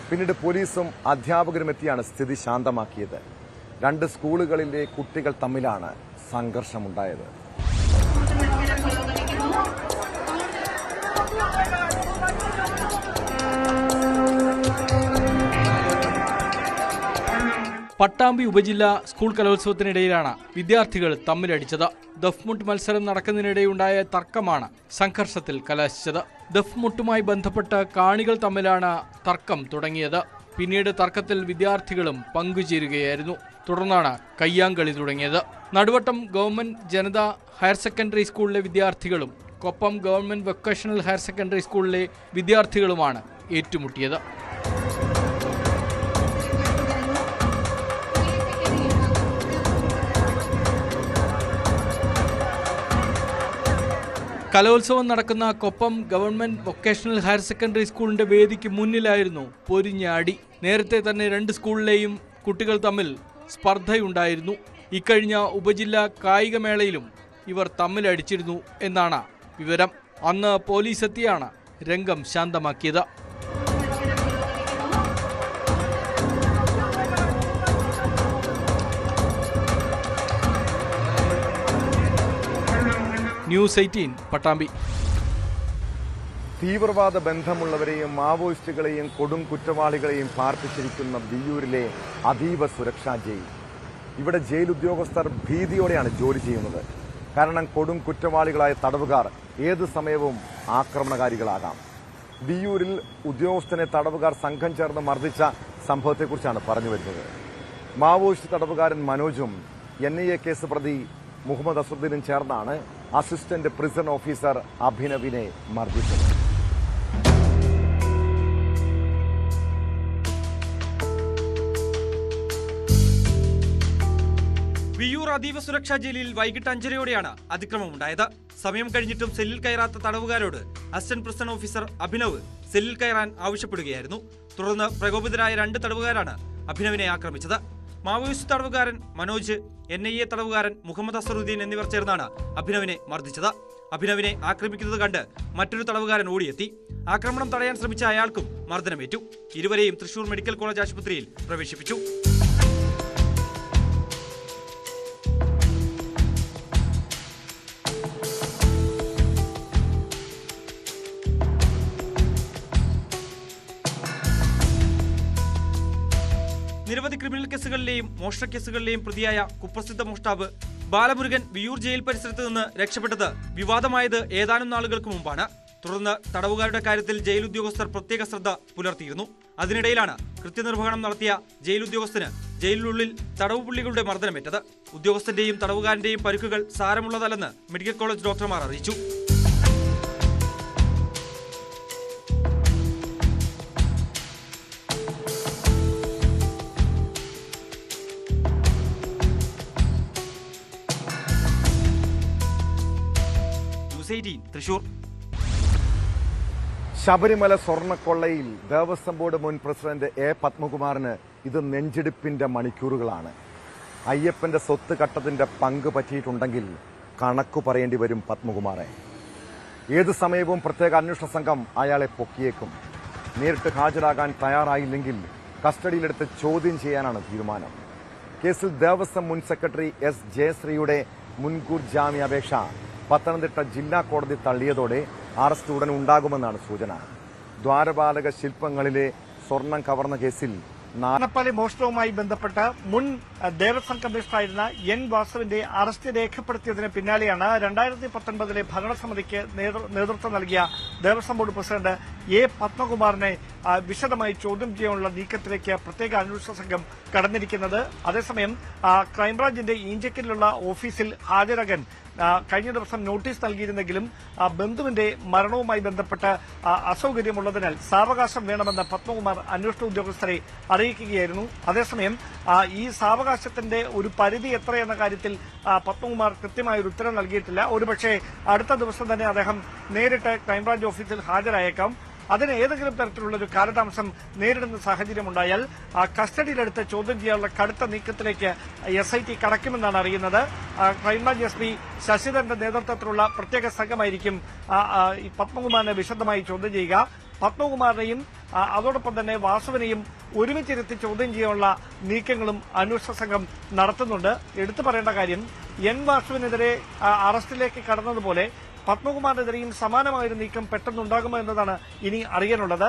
പിന്നീട് പോലീസും അധ്യാപകരും എത്തിയാണ് സ്ഥിതി ശാന്തമാക്കിയത്. 2 സ്കൂളുകളിലെ കുട്ടികൾ തമ്മിലാണ് സംഘർഷമുണ്ടായത്. പട്ടാമ്പി ഉപജില്ലാ സ്കൂൾ കലോത്സവത്തിനിടയിലാണ് വിദ്യാർത്ഥികൾ തമ്മിലടിച്ചത്. ദഫ്മുട്ട് മത്സരം നടക്കുന്നതിനിടെയുണ്ടായ തർക്കമാണ് സംഘർഷത്തിൽ കലാശിച്ചത്. ദഫ്മുട്ടുമായി ബന്ധപ്പെട്ട് കാണികൾ തമ്മിലാണ് തർക്കം തുടങ്ങിയത്. പിന്നീട് തർക്കത്തിൽ വിദ്യാർത്ഥികളും പങ്കുചേരുകയായിരുന്നു. തുടർന്നാണ് കയ്യാങ്കളി തുടങ്ങിയത്. Naduvattam government Janatha higher secondary സ്കൂളിലെ വിദ്യാർത്ഥികളും Koppam government vocational higher secondary സ്കൂളിലെ വിദ്യാർത്ഥികളുമാണ് ഏറ്റുമുട്ടിയത്. കലോത്സവം നടക്കുന്ന Koppam government vocational higher secondary സ്കൂളിന്റെ വേദിക്ക് മുന്നിലായിരുന്നു പൊരിഞ്ഞ അടി. നേരത്തെ തന്നെ 2 സ്കൂളിലെയും കുട്ടികൾ തമ്മിൽ സ്പർദ്ധയുണ്ടായിരുന്നു. ഇക്കഴിഞ്ഞ ഉപജില്ലാ കായികമേളയിലും ഇവർ തമ്മിലടിച്ചിരുന്നു എന്നാണ് വിവരം. അന്ന് പോലീസ് എത്തിയാണ് രംഗം ശാന്തമാക്കിയത്. ന്യൂസ് 18 പട്ടാമ്പി. തീവ്രവാദ ബന്ധമുള്ളവരെയും മാവോയിസ്റ്റുകളെയും കൊടും കുറ്റവാളികളെയും പാർപ്പിച്ചിരിക്കുന്ന വിയ്യൂരിലെ അതീവ സുരക്ഷാ ജയിൽ. ഇവിടെ ജയിൽ ഉദ്യോഗസ്ഥർ ഭീതിയോടെയാണ് ജോലി ചെയ്യുന്നത്. കാരണം കൊടും കുറ്റവാളികളായ തടവുകാർ ഏത് സമയവും ആക്രമണകാരികളാകാം. വിയ്യൂരിൽ ഉദ്യോഗസ്ഥനെ തടവുകാർ സംഘം ചേർന്ന് മർദ്ദിച്ച സംഭവത്തെക്കുറിച്ചാണ് പറഞ്ഞു വരുന്നത്. മാവോയിസ്റ്റ് തടവുകാരൻ മനോജും NIA കേസ് പ്രതി മുഹമ്മദ് അസുദ്ദീനും ചേർന്നാണ് അസിസ്റ്റന്റ് പ്രിസൺ ഓഫീസർ അഭിനവിനെ മർദ്ദിച്ചത്. വിയ്യൂർ അതീവ സുരക്ഷാ ജയിലിൽ വൈകിട്ട് 5:30യോടെയാണ് അതിക്രമമുണ്ടായത്. സമയം കഴിഞ്ഞിട്ടും സെല്ലിൽ കയറാത്ത തടവുകാരോട് അസിസ്റ്റന്റ് പ്രിസൺ ഓഫീസർ അഭിനവ് സെല്ലിൽ കയറാൻ ആവശ്യപ്പെടുകയായിരുന്നു. തുടർന്ന് പ്രകോപിതരായ 2 തടവുകാരാണ് അഭിനവിനെ ആക്രമിച്ചത്. മാവോയിസ്റ്റ് തടവുകാരൻ മനോജ്, NIA തടവുകാരൻ മുഹമ്മദ് അസറുദ്ദീൻ എന്നിവർ ചേർന്നാണ് അഭിനവിനെ മർദ്ദിച്ചത്. അഭിനവിനെ ആക്രമിക്കുന്നത് കണ്ട് മറ്റൊരു തടവുകാരൻ ഓടിയെത്തി. ആക്രമണം തടയാൻ ശ്രമിച്ച അയാൾക്കും മർദ്ദനമേറ്റു. ഇരുവരെയും തൃശൂർ മെഡിക്കൽ കോളേജ് ആശുപത്രിയിൽ പ്രവേശിപ്പിച്ചു. നിരവധി ക്രിമിനൽ കേസുകളിലെയും മോഷണ കേസുകളിലെയും പ്രതിയായ കുപ്രസിദ്ധ മോഷ്ടാവ് ബാലമുരുകൻ വിയ്യൂർ ജയിൽ പരിസരത്ത് നിന്ന് രക്ഷപ്പെട്ടത് വിവാദമായത് ഏതാനും നാളുകൾക്ക് മുമ്പാണ്. തുടർന്ന് തടവുകാരുടെ കാര്യത്തിൽ ജയിൽ ഉദ്യോഗസ്ഥർ പ്രത്യേക ശ്രദ്ധ പുലർത്തിയിരുന്നു. അതിനിടയിലാണ് കൃത്യനിർവഹണം നടത്തിയ ജയിൽ ഉദ്യോഗസ്ഥന് ജയിലിനുള്ളിൽ തടവുപുള്ളികളുടെ മർദ്ദനമേറ്റത്. ഉദ്യോഗസ്ഥന്റെയും തടവുകാരന്റെയും പരിക്കുകൾ സാരമുള്ളതല്ലെന്ന് മെഡിക്കൽ കോളേജ് ഡോക്ടർമാർ അറിയിച്ചു. തൃശൂർ. ശബരിമല സ്വർണ്ണക്കൊള്ളയിൽ ദേവസ്വം ബോർഡ് മുൻ പ്രസിഡന്റ് A. പത്മകുമാറിന് ഇത് നെഞ്ചിടിപ്പിന്റെ മണിക്കൂറുകളാണ്. അയ്യപ്പന്റെ സ്വത്ത് കട്ടത്തിന്റെ പങ്ക് പറ്റിയിട്ടുണ്ടെങ്കിൽ കണക്കു പറയേണ്ടി വരും പത്മകുമാറെ. ഏത് സമയവും പ്രത്യേക അന്വേഷണ സംഘം അയാളെ പൊക്കിയേക്കും. നേരിട്ട് ഹാജരാകാൻ തയ്യാറായില്ലെങ്കിൽ കസ്റ്റഡിയിലെടുത്ത് ചോദ്യം ചെയ്യാനാണ് തീരുമാനം. കേസിൽ ദേവസ്വം മുൻ സെക്രട്ടറി S. ജയശ്രീയുടെ മുൻകൂർ ജാമ്യാപേക്ഷ പത്തനംതിട്ട ജില്ലാ കോടതി തള്ളിയതോടെ അറസ്റ്റ് ഉടൻ ഉണ്ടാകുമെന്നാണ് സൂചന. ദ്വാരപാലക ശില്പങ്ങളിലെ സ്വർണം കവർന്ന കേസിൽ നാണപ്പള്ളി മോഷണവുമായി ബന്ധപ്പെട്ട് മുൻ ദേവസ്വം കമ്മീഷണറായിരുന്ന N. വാസുവിന്റെ അറസ്റ്റ് രേഖപ്പെടുത്തിയതിന് പിന്നാലെയാണ് 2019 ഭരണസമിതിക്ക് നേതൃത്വം നൽകിയ ദേവസ്വം ബോർഡ് പ്രസിഡന്റ് A. പത്മകുമാറിനെ വിശദമായി ചോദ്യം ചെയ്യാനുള്ള നീക്കത്തിലേക്ക് പ്രത്യേക അന്വേഷണ സംഘം കടന്നിരിക്കുന്നത്. അതേസമയം ക്രൈംബ്രാഞ്ചിന്റെ ഈഞ്ചക്കിലുള്ള ഓഫീസിൽ ഹാജരാകാൻ കഴിഞ്ഞ ദിവസം നോട്ടീസ് നൽകിയിരുന്നെങ്കിലും ബന്ധുവിന്റെ മരണവുമായി ബന്ധപ്പെട്ട് അസൌകര്യമുള്ളതിനാൽ സാവകാശം വേണമെന്ന് പത്മകുമാർ അന്വേഷണ ഉദ്യോഗസ്ഥരെ അറിയിക്കുകയായിരുന്നു. അതേസമയം ഈ സാവകാശത്തിന്റെ ഒരു പരിധി എത്രയെന്ന കാര്യത്തിൽ പത്മകുമാർ കൃത്യമായ ഒരു ഉത്തരം നൽകിയിട്ടില്ല. ഒരുപക്ഷെ അടുത്ത ദിവസം തന്നെ അദ്ദേഹം നേരിട്ട് ക്രൈംബ്രാഞ്ച് ഓഫീസിൽ ഹാജരായേക്കാം. അതിന് ഏതെങ്കിലും തരത്തിലുള്ള ഒരു കാലതാമസം നേരിടുന്ന സാഹചര്യമുണ്ടായാൽ കസ്റ്റഡിയിലെടുത്ത് ചോദ്യം ചെയ്യാനുള്ള കടുത്ത നീക്കത്തിലേക്ക് SIT കടക്കുമെന്നാണ് അറിയുന്നത്. ക്രൈംബ്രാഞ്ച് SP ശശിധരന്റെ നേതൃത്വത്തിലുള്ള പ്രത്യേക സംഘമായിരിക്കും ഈ പത്മകുമാറിനെ വിശദമായി ചോദ്യം ചെയ്യുക. പത്മകുമാറിനെയും അതോടൊപ്പം തന്നെ വാസുവിനെയും ഒരുമിച്ചിരുത്തി ചോദ്യം ചെയ്യാനുള്ള നീക്കങ്ങളും അന്വേഷണ സംഘം നടത്തുന്നുണ്ട്. എടുത്തു പറയേണ്ട കാര്യം N. വാസുവിനെതിരെ അറസ്റ്റിലേക്ക് കടന്നതുപോലെ പത്മകുമാറിനെതിരെയും സമാനമായൊരു നീക്കം പെട്ടെന്നുണ്ടാകുമോ എന്നതാണ് ഇനി അറിയാനുള്ളത്.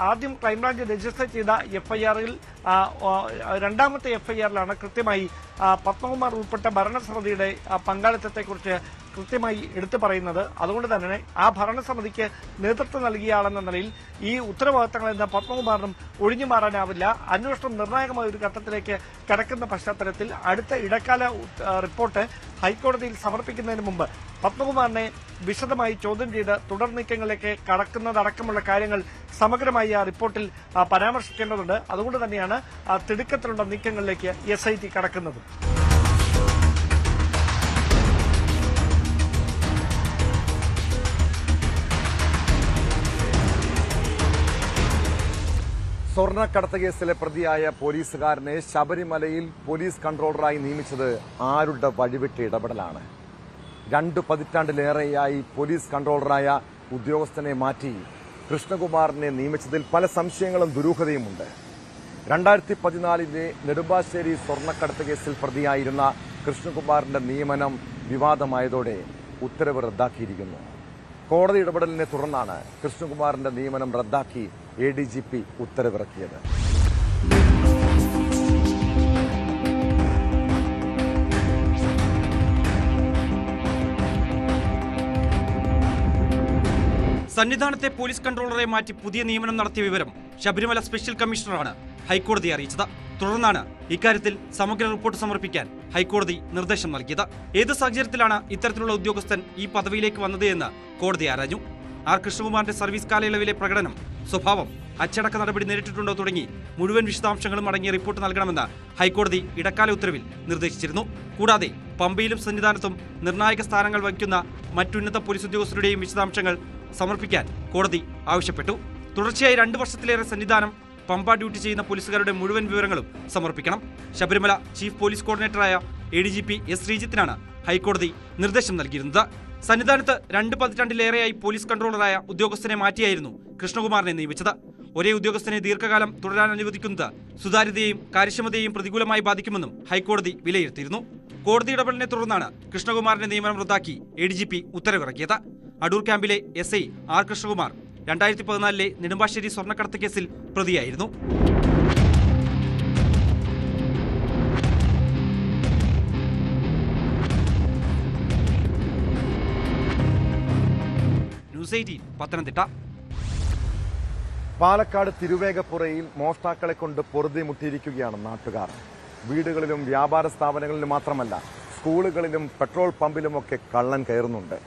ആദ്യം ക്രൈംബ്രാഞ്ച് രജിസ്റ്റർ ചെയ്ത FIR-ൽ രണ്ടാമത്തെ FIR-ലാണ് കൃത്യമായി പത്മകുമാർ ഉൾപ്പെട്ട ഭരണസമിതിയുടെ പങ്കാളിത്തത്തെക്കുറിച്ച് കൃത്യമായി എടുത്തു പറയുന്നത്. അതുകൊണ്ട് തന്നെ ആ ഭരണസമിതിക്ക് നേതൃത്വം നൽകിയയാളെന്ന നിലയിൽ ഈ ഉത്തരവാദിത്തങ്ങളിൽ നിന്ന് പത്മകുമാറിനും ഒഴിഞ്ഞു മാറാനാവില്ല. അന്വേഷണം നിർണായകമായ ഒരു ഘട്ടത്തിലേക്ക് കടക്കുന്ന പശ്ചാത്തലത്തിൽ അടുത്ത ഇടക്കാല റിപ്പോർട്ട് ഹൈക്കോടതിയിൽ സമർപ്പിക്കുന്നതിന് മുമ്പ് പത്മകുമാറിനെ വിശദമായി ചോദ്യം ചെയ്ത് തുടർ നീക്കങ്ങളിലേക്ക് കടക്കുന്നതടക്കമുള്ള കാര്യങ്ങൾ സമഗ്രമായി ആ റിപ്പോർട്ടിൽ പരാമർശിക്കേണ്ടതുണ്ട്. അതുകൊണ്ട് തന്നെയാണ് തിടുക്കത്തിലുള്ള നീക്കങ്ങളിലേക്ക് SIT കടക്കുന്നത്. സ്വർണ്ണക്കടത്ത് കേസിലെ പ്രതിയായ പോലീസുകാരനെ ശബരിമലയിൽ പോലീസ് കൺട്രോളറായി നിയമിച്ചത് ആരുടെ വഴിവിട്ട ഇടപെടലാണ്? 2 പതിറ്റാണ്ടിലേറെയായി പോലീസ് കൺട്രോളറായ ഉദ്യോഗസ്ഥനെ മാറ്റി കൃഷ്ണകുമാറിനെ നിയമിച്ചതിൽ പല സംശയങ്ങളും ദുരൂഹതയുമുണ്ട്. 2014 നെടുമ്പാശ്ശേരി സ്വർണ്ണക്കടത്ത് കേസിൽ പ്രതിയായിരുന്ന കൃഷ്ണകുമാറിന്റെ നിയമനം വിവാദമായതോടെ ഉത്തരവ് റദ്ദാക്കിയിരിക്കുന്നു. കോടതി ഇടപെടലിനെ തുടർന്നാണ് കൃഷ്ണകുമാറിന്റെ നിയമനം റദ്ദാക്കി ADGP ഉത്തരവിറക്കിയത്. സന്നിധാനത്തെ പോലീസ് കൺട്രോളറെ മാറ്റി പുതിയ നിയമനം നടത്തിയ വിവരം ശബരിമല സ്പെഷ്യൽ കമ്മീഷണറാണ് ഹൈക്കോടതിയെ അറിയിച്ചത്. തുടർന്നാണ് ഇക്കാര്യത്തിൽ സമഗ്ര റിപ്പോർട്ട് സമർപ്പിക്കാൻ ഹൈക്കോടതി നിർദ്ദേശം നൽകിയത്. ഏത് സാഹചര്യത്തിലാണ് ഇത്തരത്തിലുള്ള ഉദ്യോഗസ്ഥൻ ഈ പദവിയിലേക്ക് വന്നത് എന്ന് കോടതി ആരാഞ്ഞു. ആർ കൃഷ്ണകുമാറിന്റെ സർവീസ് കാലയളവിലെ പ്രകടനം, സ്വഭാവം, അച്ചടക്ക നടപടി നേരിട്ടിട്ടുണ്ടോ തുടങ്ങി മുഴുവൻ വിശദാംശങ്ങളും അടങ്ങിയ റിപ്പോർട്ട് നൽകണമെന്ന് ഹൈക്കോടതി ഇടക്കാല ഉത്തരവിൽ നിർദ്ദേശിച്ചിരുന്നു. കൂടാതെ പമ്പയിലും സന്നിധാനത്തും നിർണായക സ്ഥാനങ്ങൾ വഹിക്കുന്ന മറ്റുന്നത പോലീസ് ഉദ്യോഗസ്ഥരുടെയും വിശദാംശങ്ങൾ സമർപ്പിക്കാൻ കോടതി ആവശ്യപ്പെട്ടു. തുടർച്ചയായി 2 വർഷത്തിലേറെ സന്നിധാനം, പമ്പ ഡ്യൂട്ടി ചെയ്യുന്ന പോലീസുകാരുടെ മുഴുവൻ വിവരങ്ങളും സമർപ്പിക്കണം. ശബരിമല ചീഫ് പോലീസ് കോർഡിനേറ്ററായ ADGP S. ശ്രീജിത്തിനാണ് ഹൈക്കോടതി നിർദ്ദേശം നൽകിയിരുന്നത്. സന്നിധാനത്ത് 2 പതിറ്റാണ്ടിലേറെയായി പോലീസ് കൺട്രോളറായ ഉദ്യോഗസ്ഥനെ മാറ്റിയായിരുന്നു കൃഷ്ണകുമാറിനെ നിയമിച്ചത്. ഒരേ ഉദ്യോഗസ്ഥനെ ദീർഘകാലം തുടരാൻ അനുവദിക്കുന്നത് സുതാര്യതയെയും കാര്യക്ഷമതയെയും പ്രതികൂലമായി ബാധിക്കുമെന്നും ഹൈക്കോടതി വിലയിരുത്തിയിരുന്നു. കോടതി ഇടപെടലിനെ തുടർന്നാണ് കൃഷ്ണകുമാറിന്റെ നിയമനം റദ്ദാക്കി ADGP ഉത്തരവിറക്കിയത്. അടൂർ ക്യാമ്പിലെ SI ആർ കൃഷ്ണകുമാർ 2014 നെടുമ്പാശ്ശേരി സ്വർണ്ണക്കടത്ത് കേസിൽ പ്രതിയായിരുന്നു. ന്യൂസ് 18 പത്തനംതിട്ട. പാലക്കാട് തിരുവേഗപ്പുറയിൽ മോഷ്ടാക്കളെ കൊണ്ട് പൊറുതിമുട്ടിയിരിക്കുകയാണ് നാട്ടുകാർ. വീടുകളിലും വ്യാപാര സ്ഥാപനങ്ങളിലും മാത്രമല്ല, സ്കൂളുകളിലും പെട്രോൾ പമ്പിലുമൊക്കെ കള്ളൻ കയറുന്നുണ്ട്.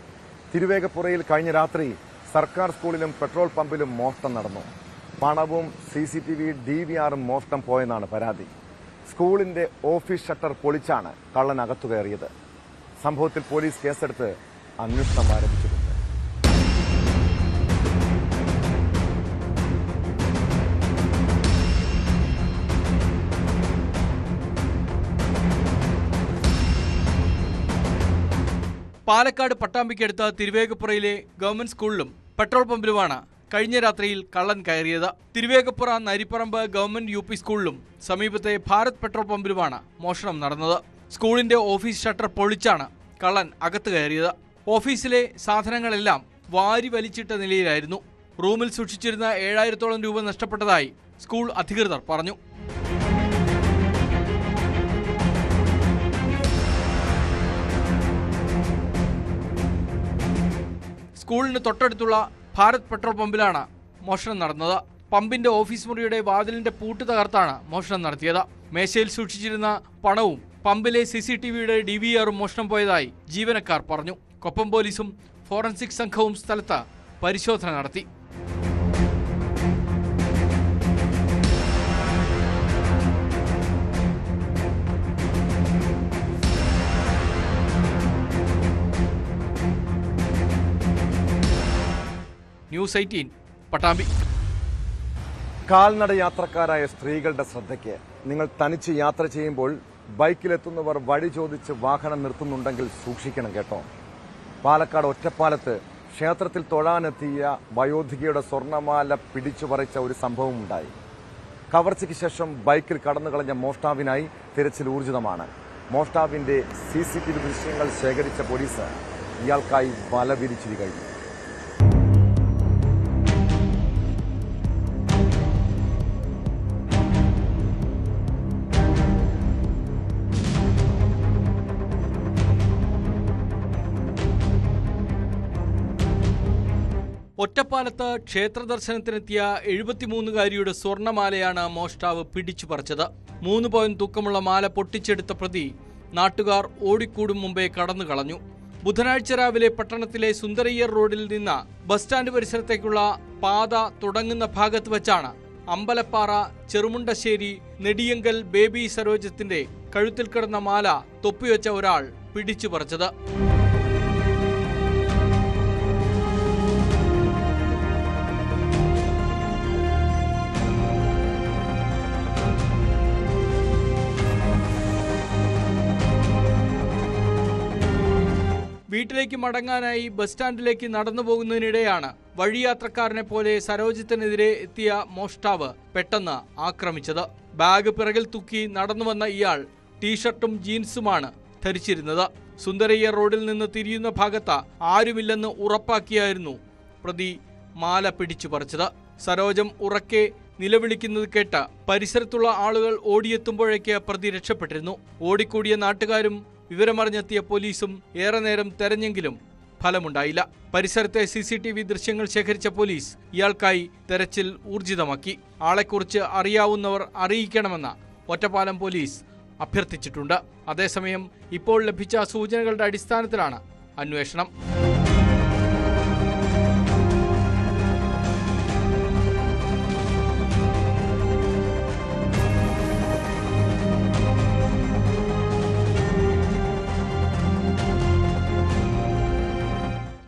തിരുവേഗപ്പുറയിൽ കഴിഞ്ഞ രാത്രി സർക്കാർ സ്കൂളിലും പെട്രോൾ പമ്പിലും മോഷണം നടന്നു. പണവും CCTV DVRും മോഷണം പോയെന്നാണ് പരാതി. സ്കൂളിന്റെ ഓഫീസ് ഷട്ടർ പൊളിച്ചാണ് കള്ളൻ അകത്തു കയറിയത്. സംഭവത്തിൽ പോലീസ് കേസെടുത്ത് അന്വേഷണം ആരംഭിച്ചിട്ടുണ്ട്. പാലക്കാട് പട്ടാമ്പിക്കടുത്ത തിരുവേഗപ്പുറയിലെ ഗവൺമെന്റ് സ്കൂളിലും പെട്രോൾ പമ്പിലുമാണ് കഴിഞ്ഞ രാത്രിയിൽ കള്ളൻ കയറിയത്. തിരുവേഗപ്പുറ നരിപ്പറമ്പ് ഗവൺമെന്റ് UP സ്കൂളിലും സമീപത്തെ ഭാരത് പെട്രോൾ പമ്പിലുമാണ് മോഷണം നടന്നത്. സ്കൂളിന്റെ ഓഫീസ് ഷട്ടർ പൊളിച്ചാണ് കള്ളൻ അകത്ത് കയറിയത്. ഓഫീസിലെ സാധനങ്ങളെല്ലാം വാരി വലിച്ചിട്ട നിലയിലായിരുന്നു. റൂമിൽ സൂക്ഷിച്ചിരുന്ന 7000-ഓളം രൂപ നഷ്ടപ്പെട്ടതായി സ്കൂൾ അധികൃതർ പറഞ്ഞു. സ്കൂളിന് തൊട്ടടുത്തുള്ള ഭാരത് പെട്രോൾ പമ്പിലാണ് മോഷണം നടന്നത്. പമ്പിന്റെ ഓഫീസ് മുറിയുടെ വാതിലിന്റെ പൂട്ട് തകർത്താണ് മോഷണം നടത്തിയത്. മേശയിൽ സൂക്ഷിച്ചിരുന്ന പണവും പമ്പിലെ CCTVയുടെ DVRും മോഷണം പോയതായി ജീവനക്കാർ പറഞ്ഞു. കൊപ്പം പോലീസും ഫോറൻസിക് സംഘവും സ്ഥലത്ത് പരിശോധന നടത്തി. ന്യൂസ് 18 പട്ടാമ്പി. കാൽനട യാത്രക്കാരായ സ്ത്രീകളുടെ ശ്രദ്ധയ്ക്ക്, നിങ്ങൾ തനിച്ച് യാത്ര ചെയ്യുമ്പോൾ ബൈക്കിലെത്തുന്നവർ വഴി ചോദിച്ച് വാഹനം നിർത്തുന്നുണ്ടെങ്കിൽ സൂക്ഷിക്കണം കേട്ടോ. പാലക്കാട് ഒറ്റപ്പാലത്ത് ക്ഷേത്രത്തിൽ തൊഴാനെത്തിയ വയോധികയുടെ സ്വർണ്ണമാല പിടിച്ചുപറിച്ച ഒരു സംഭവമുണ്ടായി. കവർച്ചയ്ക്ക് ശേഷം ബൈക്കിൽ കടന്നുകളഞ്ഞ മോഷ്ടാവിനായി തിരച്ചിൽ ഊർജിതമാണ്. മോഷ്ടാവിന്റെ CCTV ദൃശ്യങ്ങൾ ശേഖരിച്ച പോലീസ് ഇയാൾക്കായി വല വിരിച്ചിരി കഴിഞ്ഞു. ഒറ്റപ്പാലത്ത് ക്ഷേത്ര ദർശനത്തിനെത്തിയ 73-കാരിയുടെ സ്വർണ്ണമാലയാണ് മോഷ്ടാവ് പിടിച്ചു പറിച്ചത്. 3 പവൻ തൂക്കമുള്ള മാല പൊട്ടിച്ചെടുത്ത പ്രതി നാട്ടുകാർ ഓടിക്കൂടും മുമ്പേ കടന്നു കളഞ്ഞു. ബുധനാഴ്ച രാവിലെ പട്ടണത്തിലെ സുന്ദരയ്യർ റോഡിൽ നിന്ന് ബസ് സ്റ്റാൻഡ് പരിസരത്തേക്കുള്ള പാത തുടങ്ങുന്ന ഭാഗത്ത് വെച്ചാണ് അമ്പലപ്പാറ ചെറുമുണ്ടശ്ശേരി നെടിയങ്കൽ ബേബി സരോജത്തിന്റെ കഴുത്തിൽ കിടന്ന മാല തൊപ്പിവെച്ച ഒരാൾ പിടിച്ചു പറിച്ചത്. വീട്ടിലേക്ക് മടങ്ങാനായി ബസ് സ്റ്റാൻഡിലേക്ക് നടന്നു പോകുന്നതിനിടെയാണ് വഴിയാത്രക്കാരനെ പോലെ സരോജത്തിനെതിരെ എത്തിയ മോഷ്ടാവ് പെട്ടെന്ന് ആക്രമിച്ചത്. ബാഗ് പിറകിൽ തൂക്കി നടന്നുവന്ന ഇയാൾ ടീഷർട്ടും ജീൻസുമാണ് ധരിച്ചിരുന്നത്. സുന്ദരയ്യർ റോഡിൽ നിന്ന് തിരിയുന്ന ഭാഗത്ത് ആരുമില്ലെന്ന് ഉറപ്പാക്കിയായിരുന്നു പ്രതി മാല പിടിച്ചു പറിച്ചത്. സരോജം ഉറക്കെ നിലവിളിക്കുന്നത് കേട്ട് പരിസരത്തുള്ള ആളുകൾ ഓടിയെത്തുമ്പോഴേക്ക് പ്രതി രക്ഷപ്പെട്ടിരുന്നു. ഓടിക്കൂടിയ നാട്ടുകാരും വിവരമറിഞ്ഞെത്തിയ പോലീസും ഏറെ നേരം തെരഞ്ഞെങ്കിലും ഫലമുണ്ടായില്ല. പരിസരത്തെ CCTV ദൃശ്യങ്ങൾ ശേഖരിച്ച പോലീസ് ഇയാൾക്കായി തെരച്ചിൽ ഊർജിതമാക്കി. ആളെക്കുറിച്ച് അറിയാവുന്നവർ അറിയിക്കണമെന്ന് ഒറ്റപ്പാലം പോലീസ് അഭ്യർത്ഥിച്ചിട്ടുണ്ട്. അതേസമയം ഇപ്പോൾ ലഭിച്ച സൂചനകളുടെ അടിസ്ഥാനത്തിലാണ് അന്വേഷണം.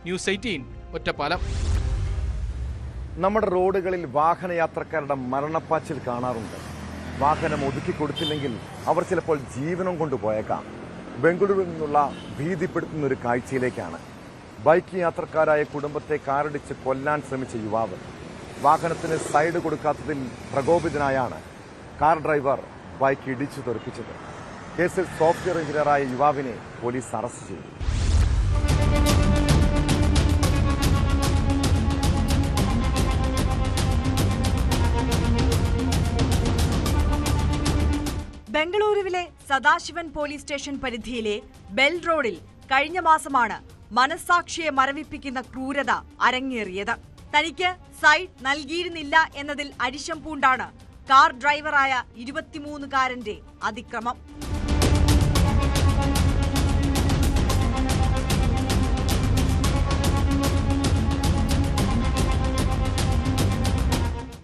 ന്യൂസ് 18 ഒറ്റപ്പാലം. നമ്മുടെ റോഡുകളിൽ വാഹനയാത്രക്കാരുടെ മരണപ്പാച്ചിൽ കാണാറുണ്ട്. വാഹനം ഒതുക്കി കൊടുത്തില്ലെങ്കിൽ അവർ ചിലപ്പോൾ ജീവനം കൊണ്ടുപോയേക്കാം. ബംഗളൂരുവിൽ നിന്നുള്ള ഭീതിപ്പെടുത്തുന്ന ഒരു കാഴ്ചയിലേക്കാണ്. ബൈക്ക് യാത്രക്കാരായ കുടുംബത്തെ കാറിടിച്ച് കൊല്ലാൻ ശ്രമിച്ച യുവാവ്. വാഹനത്തിന് സൈഡ് കൊടുക്കാത്തതിൽ പ്രകോപിതനായാണ് കാർ ഡ്രൈവർ ബൈക്ക് ഇടിച്ചു തെറിപ്പിച്ചത്. കേസിൽ സോഫ്റ്റ്വെയർ എഞ്ചിനീയറായ യുവാവിനെ പോലീസ് അറസ്റ്റ് ചെയ്തു. ബംഗളൂരുവിലെ സദാശിവൻ പോലീസ് സ്റ്റേഷൻ പരിധിയിലെ ബെൽ റോഡിൽ കഴിഞ്ഞ മാസമാണ് മനസ്സാക്ഷിയെ മരവിപ്പിക്കുന്ന ക്രൂരത അരങ്ങേറിയത്. തനിക്ക് സൈഡ് നൽകിയിരുന്നില്ല എന്നതിൽ അരിശം പൂണ്ടാണ് കാർ ഡ്രൈവറായ 23-കാരന്റെ അതിക്രമം.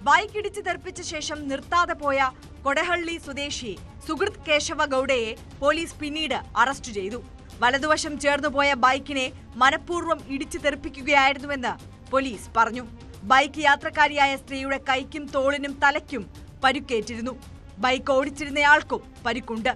ബൈക്ക് ഇടിച്ച് തെറിപ്പിച്ച ശേഷം നിർത്താതെ പോയ കൊടഹള്ളി സ്വദേശി സുഹൃത് കേശവ ഗൌഡയെ പോലീസ് പിന്നീട് അറസ്റ്റ് ചെയ്തു. വലതുവശം ചേർന്നുപോയ ബൈക്കിനെ മനഃപൂർവ്വം ഇടിച്ചു തെറിപ്പിക്കുകയായിരുന്നുവെന്ന് പോലീസ് പറഞ്ഞു. ബൈക്ക് യാത്രക്കാരിയായ സ്ത്രീയുടെ കൈക്കും തോളിനും തലയ്ക്കും പരുക്കേറ്റിരുന്നു. ബൈക്ക് ഓടിച്ചിരുന്നയാൾക്കും പരിക്കുണ്ട്.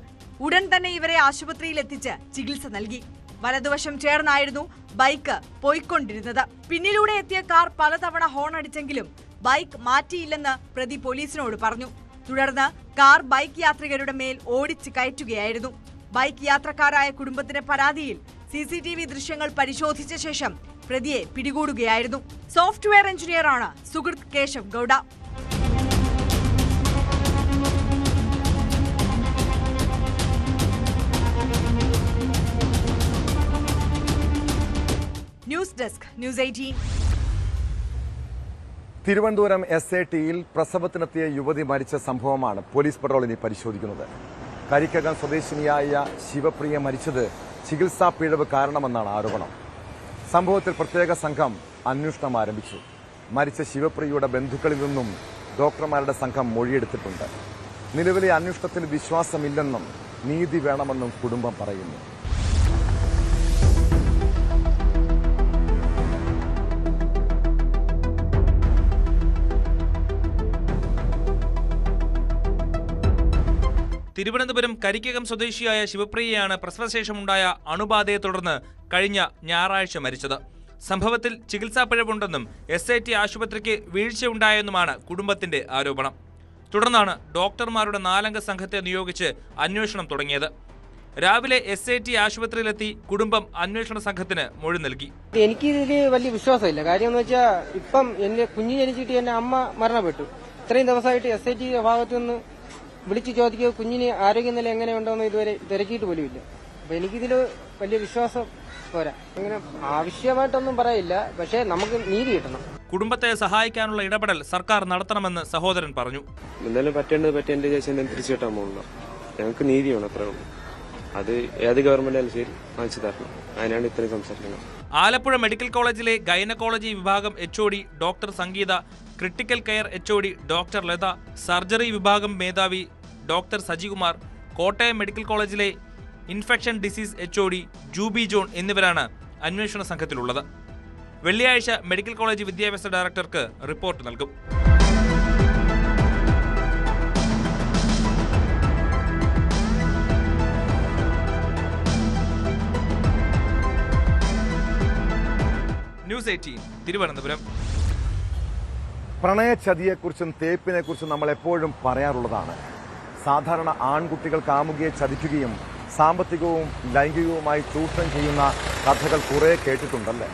ഉടൻ തന്നെ ഇവരെ ആശുപത്രിയിൽ എത്തിച്ച് ചികിത്സ നൽകി. വലതുവശം ചേർന്നായിരുന്നു ബൈക്ക് പോയിക്കൊണ്ടിരുന്നത്. പിന്നിലൂടെ എത്തിയ കാർ പലതവണ ഹോൺ അടിച്ചെങ്കിലും ബൈക്ക് മാറ്റിയില്ലെന്ന് പ്രതി പോലീസിനോട് പറഞ്ഞു. തുടർന്ന് കാർ ബൈക്ക് യാത്രികരുടെ മേൽ ഓടിച്ച് കയറ്റുകയായിരുന്നു. ബൈക്ക് യാത്രക്കാരായ കുടുംബത്തിന്റെ പരാതിയിൽ CCTV ദൃശ്യങ്ങൾ പരിശോധിച്ച ശേഷം പ്രതിയെ പിടികൂടുകയായിരുന്നു. സോഫ്റ്റ്വെയർ എഞ്ചിനീയറാണ് സുഹൃത് Keshav Gowda. News desk, news 18. Thiruvananthapuram SATയിൽ പ്രസവത്തിനെത്തിയ യുവതി മരിച്ച സംഭവമാണ് പോലീസ് പട്രോൾ ഇനി പരിശോധിക്കുന്നത്. കരിക്കകം സ്വദേശിനിയായ ശിവപ്രിയ മരിച്ചത് ചികിത്സാ പിഴവ് കാരണമെന്നാണ് ആരോപണം. സംഭവത്തിൽ പ്രത്യേക സംഘം അന്വേഷണം ആരംഭിച്ചു. മരിച്ച ശിവപ്രിയയുടെ ബന്ധുക്കളിൽ നിന്നും ഡോക്ടർമാരുടെ സംഘം മൊഴിയെടുത്തിട്ടുണ്ട്. നിലവിലെ അന്വേഷണത്തിൽ വിശ്വാസമില്ലെന്നും നീതി വേണമെന്നും കുടുംബം പറയുന്നു. തിരുവനന്തപുരം കരിക്കകം സ്വദേശിയായ ശിവപ്രിയയാണ് പ്രസവശേഷമുണ്ടായ അണുബാധയെ തുടർന്ന് കഴിഞ്ഞ ഞായറാഴ്ച മരിച്ചത്. സംഭവത്തിൽ ചികിത്സാ പിഴവുണ്ടെന്നും SAT ആശുപത്രിക്ക് വീഴ്ചയുണ്ടായെന്നുമാണ് കുടുംബത്തിന്റെ ആരോപണം. തുടർന്നാണ് ഡോക്ടർമാരുടെ 4-അംഗ സംഘത്തെ നിയോഗിച്ച് അന്വേഷണം തുടങ്ങിയത്. രാവിലെ SAT ആശുപത്രിയിലെത്തി കുടുംബം അന്വേഷണ സംഘത്തിന് മൊഴി നൽകി. എനിക്കിതിൽ വലിയ വിശ്വാസമില്ല. കാര്യം എന്ന് വെച്ചാൽ ഇപ്പം എന്റെ കുഞ്ഞ് ജനിച്ചിട്ട് എന്റെ അമ്മ മരണപ്പെട്ടു. ഇത്രയും ദിവസമായിട്ട് SAT ഭാഗത്തു നിന്ന് വിളിച്ചു ചോദിക്കുക കുഞ്ഞിന് ആരോഗ്യനില എങ്ങനെയുണ്ടോന്ന് ഇതുവരെ തിരക്കിയിട്ട് പോലുമില്ല. അപ്പൊ എനിക്കിതിൽ വലിയ വിശ്വാസം പോരാ. അങ്ങനെ ആവശ്യമായിട്ടൊന്നും പറയില്ല, പക്ഷെ നമുക്ക് നീതി കിട്ടണം. കുടുംബത്തെ സഹായിക്കാനുള്ള ഇടപെടൽ സർക്കാർ നടത്തണമെന്ന് സഹോദരൻ പറഞ്ഞു. എന്തായാലും പറ്റേണ്ടത് പറ്റേണ്ട ശേഷം തിരിച്ചു കിട്ടാൻ പോകുന്നില്ല. ഞങ്ങൾക്ക് നീതി വേണം, അത്രേ ഉള്ളൂ. അത് ഏത് ഗവൺമെന്റ് ആയാലും ശരി വാങ്ങിച്ചു തരണം. അതിനാണ് ഇത്രയും സംസാരിക്കുന്നത്. ആലപ്പുഴ മെഡിക്കൽ കോളേജിലെ ഗൈനക്കോളജി വിഭാഗം HOD doctor Sangeetha, critical care HOD doctor Latha, surgery വിഭാഗം മേധാവി ഡോക്ടർ സജികുമാർ, കോട്ടയം മെഡിക്കൽ കോളേജിലെ infection disease HOD Juby John എന്നിവരാണ് അന്വേഷണ സംഘത്തിലുള്ളത്. വെള്ളിയാഴ്ച മെഡിക്കൽ കോളേജ് വിദ്യാഭ്യാസ ഡയറക്ടർക്ക് റിപ്പോർട്ട് നൽകും. ന്യൂസ് 18 തിരുവനന്തപുരം. പ്രണയചതിയെക്കുറിച്ചും തേപ്പിനെക്കുറിച്ചും നമ്മൾ എപ്പോഴും പറയാറുള്ളതാണ്. സാധാരണ ആൺകുട്ടികൾ കാമുകിയെ ചതിക്കുകയും സാമ്പത്തികവും ലൈംഗികവുമായി ചൂഷണം ചെയ്യുന്ന കഥകൾ കുറെ കേട്ടിട്ടുണ്ടല്ലേ.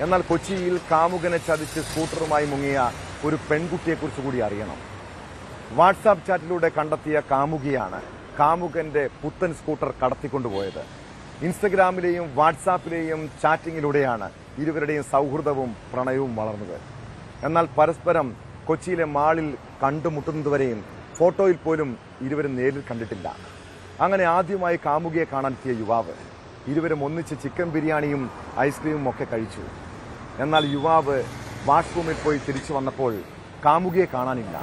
എന്നാൽ കൊച്ചിയിൽ കാമുകനെ ചതിച്ച് സ്കൂട്ടറുമായി മുങ്ങിയ ഒരു പെൺകുട്ടിയെക്കുറിച്ച് കൂടി അറിയണം. വാട്സാപ്പ് ചാറ്റിലൂടെ കണ്ടെത്തിയ കാമുകിയാണ് കാമുകന്റെ പുത്തൻ സ്കൂട്ടർ കടത്തിക്കൊണ്ടുപോയത്. ഇൻസ്റ്റഗ്രാമിലെയും വാട്സാപ്പിലെയും ചാറ്റിങ്ങിലൂടെയാണ് ഇരുവരുടെയും സൗഹൃദവും പ്രണയവും വളർന്നത്. എന്നാൽ പരസ്പരം കൊച്ചിയിലെ മാളിൽ കണ്ടുമുട്ടുന്നതുവരെയും ഫോട്ടോയിൽ പോലും ഇരുവരും നേരിൽ കണ്ടിട്ടില്ല. അങ്ങനെ ആദ്യമായി കാമുകിയെ കാണാനെത്തിയ യുവാവ് ഇരുവരും ഒന്നിച്ച് ചിക്കൻ ബിരിയാണിയും ഐസ്ക്രീമും ഒക്കെ കഴിച്ചു. എന്നാൽ യുവാവ് വാഷ്റൂമിൽ പോയി തിരിച്ചു വന്നപ്പോൾ കാമുകിയെ കാണാനില്ല.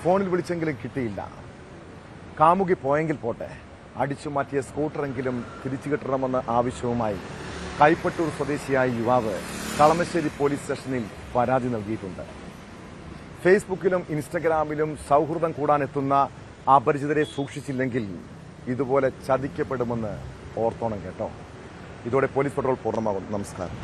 ഫോണിൽ വിളിച്ചെങ്കിലും കിട്ടിയില്ല. കാമുകി പോയെങ്കിൽ പോട്ടെ, അടിച്ചു മാറ്റിയ സ്കൂട്ടറെങ്കിലും തിരിച്ചു കിട്ടണമെന്ന ആവശ്യവുമായി കൈപ്പട്ടൂർ സ്വദേശിയായ യുവാവ് കളമശ്ശേരി പോലീസ് സ്റ്റേഷനിൽ പരാതി നൽകിയിട്ടുണ്ട്. ഫേസ്ബുക്കിലും ഇൻസ്റ്റഗ്രാമിലും സൗഹൃദം കൂടാനെത്തുന്ന അപരിചിതരെ സൂക്ഷിച്ചില്ലെങ്കിൽ ഇതുപോലെ ചതിക്കപ്പെടുമെന്ന് ഓർത്തോണം കേട്ടോ. ഇതോടെ പോലീസ് പട്രോൾ പൂർണ്ണമാകും. നമസ്കാരം.